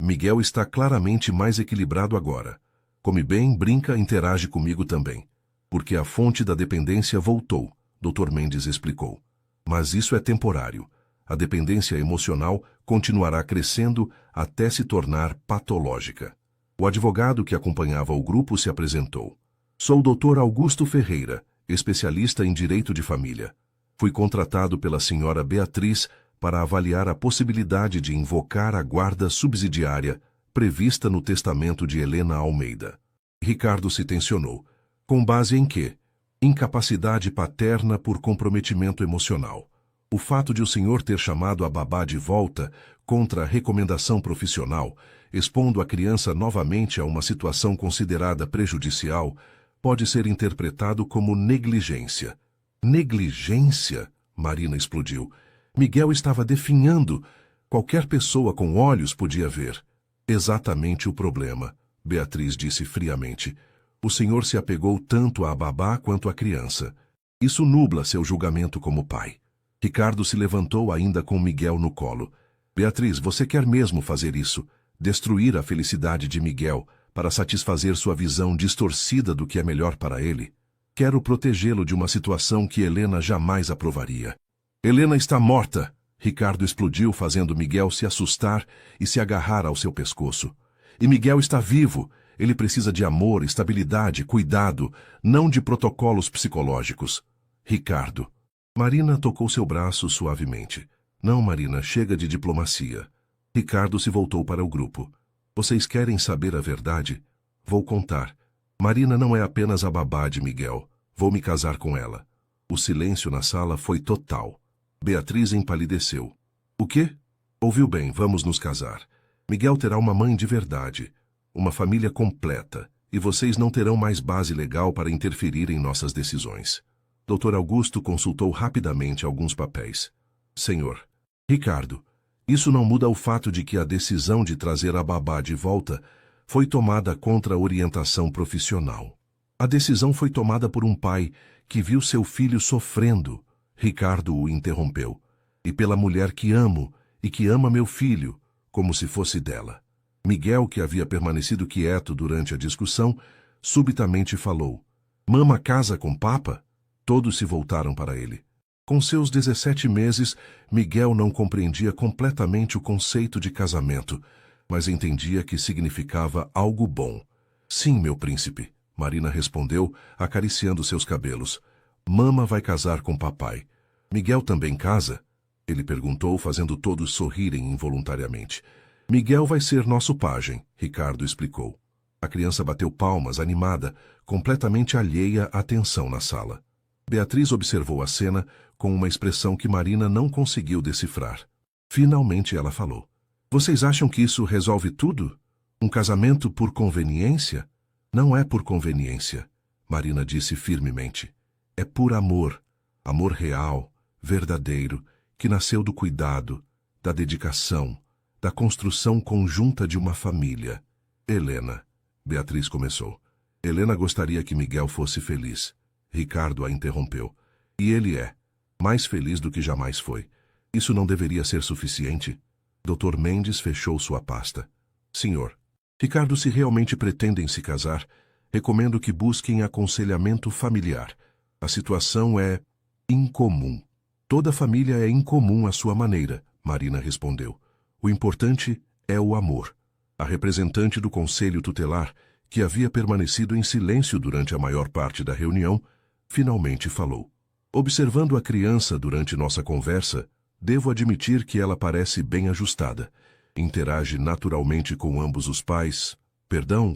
S1: Miguel está claramente mais equilibrado agora. Come bem, brinca, interage comigo também. Porque a fonte da dependência voltou, Dr. Mendes explicou. Mas isso é temporário. A dependência emocional continuará crescendo até se tornar patológica. O advogado que acompanhava o grupo se apresentou. Sou o Dr. Augusto Ferreira, especialista em direito de família. Fui contratado pela senhora Beatriz para avaliar a possibilidade de invocar a guarda subsidiária prevista no testamento de Helena Almeida. Ricardo se tensionou. Com base em quê? Incapacidade paterna por comprometimento emocional. O fato de o senhor ter chamado a babá de volta contra a recomendação profissional, expondo a criança novamente a uma situação considerada prejudicial, pode ser interpretado como negligência. Negligência? Marina explodiu. Miguel estava definhando. Qualquer pessoa com olhos podia ver. Exatamente o problema, Beatriz disse friamente. O senhor se apegou tanto à babá quanto à criança. Isso nubla seu julgamento como pai. Ricardo se levantou ainda com Miguel no colo. Beatriz, você quer mesmo fazer isso? Destruir a felicidade de Miguel para satisfazer sua visão distorcida do que é melhor para ele? Quero protegê-lo de uma situação que Helena jamais aprovaria. Helena está morta! Ricardo explodiu, fazendo Miguel se assustar e se agarrar ao seu pescoço. E Miguel está vivo. Ele precisa de amor, estabilidade, cuidado, não de protocolos psicológicos. Ricardo. Marina tocou seu braço suavemente. Não, Marina, chega de diplomacia. Ricardo se voltou para o grupo. Vocês querem saber a verdade? Vou contar. Marina não é apenas a babá de Miguel. Vou me casar com ela. O silêncio na sala foi total. Beatriz empalideceu. O quê? Ouviu bem, vamos nos casar. Miguel terá uma mãe de verdade, uma família completa, e vocês não terão mais base legal para interferir em nossas decisões. Dr. Augusto consultou rapidamente alguns papéis. Senhor. Ricardo, isso não muda o fato de que a decisão de trazer a babá de volta foi tomada contra a orientação profissional. A decisão foi tomada por um pai que viu seu filho sofrendo. Ricardo o interrompeu. E pela mulher que amo e que ama meu filho, como se fosse dela. Miguel, que havia permanecido quieto durante a discussão, subitamente falou. Mama casa com papa? Todos se voltaram para ele. Com seus 17 meses, Miguel não compreendia completamente o conceito de casamento, mas entendia que significava algo bom. Sim, meu príncipe, Marina respondeu, acariciando seus cabelos. Mama vai casar com papai. Miguel também casa? Ele perguntou, fazendo todos sorrirem involuntariamente. Miguel vai ser nosso pajem, Ricardo explicou. A criança bateu palmas, animada, completamente alheia à tensão na sala. Beatriz observou a cena com uma expressão que Marina não conseguiu decifrar. Finalmente ela falou. Vocês acham que isso resolve tudo? Um casamento por conveniência? Não é por conveniência, Marina disse firmemente. É por amor. Amor real, verdadeiro, que nasceu do cuidado, da dedicação, da construção conjunta de uma família. Helena, Beatriz começou. Helena gostaria que Miguel fosse feliz. Ricardo a interrompeu. E ele é. Mais feliz do que jamais foi. Isso não deveria ser suficiente? Dr. Mendes fechou sua pasta. Senhor, Ricardo, se realmente pretendem se casar, recomendo que busquem aconselhamento familiar. A situação é incomum. Toda família é incomum à sua maneira, Marina respondeu. O importante é o amor. A representante do conselho tutelar, que havia permanecido em silêncio durante a maior parte da reunião, finalmente falou. Observando a criança durante nossa conversa, devo admitir que ela parece bem ajustada. Interage naturalmente com ambos os pais,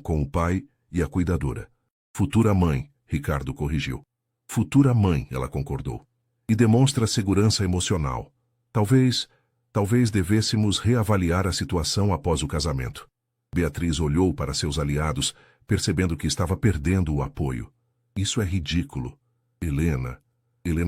S1: com o pai e a cuidadora. Futura mãe, Ricardo corrigiu. Futura mãe, ela concordou. E demonstra segurança emocional. Talvez Talvez devêssemos reavaliar a situação após o casamento. Beatriz olhou para seus aliados, percebendo que estava perdendo o apoio. Isso é ridículo. Helena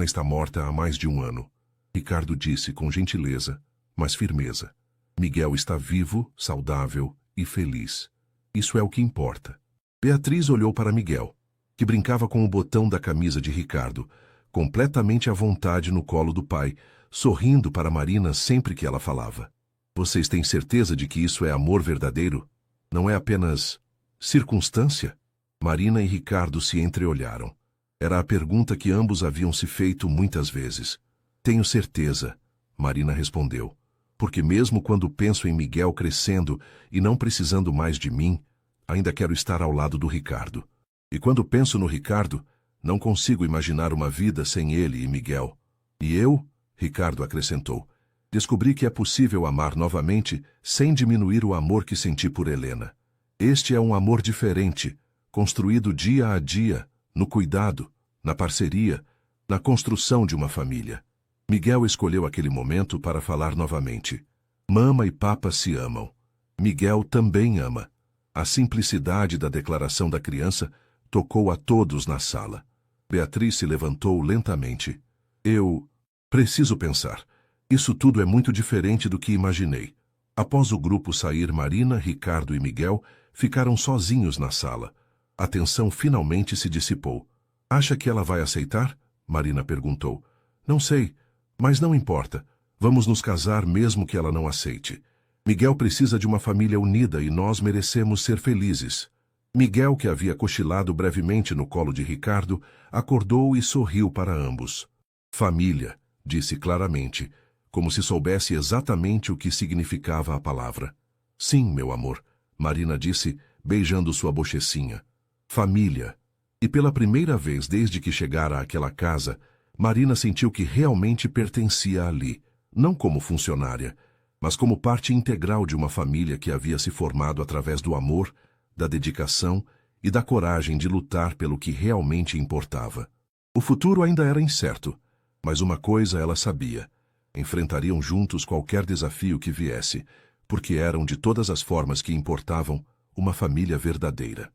S1: está morta há mais de um ano. Ricardo disse com gentileza, mas firmeza. Miguel está vivo, saudável e feliz. Isso é o que importa. Beatriz olhou para Miguel, que brincava com o botão da camisa de Ricardo, completamente à vontade no colo do pai, sorrindo para Marina sempre que ela falava. Vocês têm certeza de que isso é amor verdadeiro? Não é apenas circunstância? Marina e Ricardo se entreolharam. Era a pergunta que ambos haviam se feito muitas vezes. Tenho certeza, Marina respondeu, porque mesmo quando penso em Miguel crescendo e não precisando mais de mim, ainda quero estar ao lado do Ricardo. E quando penso no Ricardo, não consigo imaginar uma vida sem ele e Miguel. E eu, Ricardo acrescentou, descobri que é possível amar novamente sem diminuir o amor que senti por Helena. Este é um amor diferente, construído dia a dia, no cuidado, na parceria, na construção de uma família. Miguel escolheu aquele momento para falar novamente. Mama e papa se amam. Miguel também ama. A simplicidade da declaração da criança tocou a todos na sala. Beatriz se levantou lentamente. Eu preciso pensar. Isso tudo é muito diferente do que imaginei. Após o grupo sair, Marina, Ricardo e Miguel ficaram sozinhos na sala. A tensão finalmente se dissipou. Acha que ela vai aceitar? Marina perguntou. Não sei, mas não importa. Vamos nos casar mesmo que ela não aceite. Miguel precisa de uma família unida e nós merecemos ser felizes. Miguel, que havia cochilado brevemente no colo de Ricardo, acordou e sorriu para ambos. Família, disse claramente, como se soubesse exatamente o que significava a palavra. Sim, meu amor, Marina disse, beijando sua bochecinha. Família. E pela primeira vez desde que chegara àquela casa, Marina sentiu que realmente pertencia ali, não como funcionária, mas como parte integral de uma família que havia se formado através do amor, da dedicação e da coragem de lutar pelo que realmente importava. O futuro ainda era incerto, mas uma coisa ela sabia: enfrentariam juntos qualquer desafio que viesse, porque eram de todas as formas que importavam uma família verdadeira.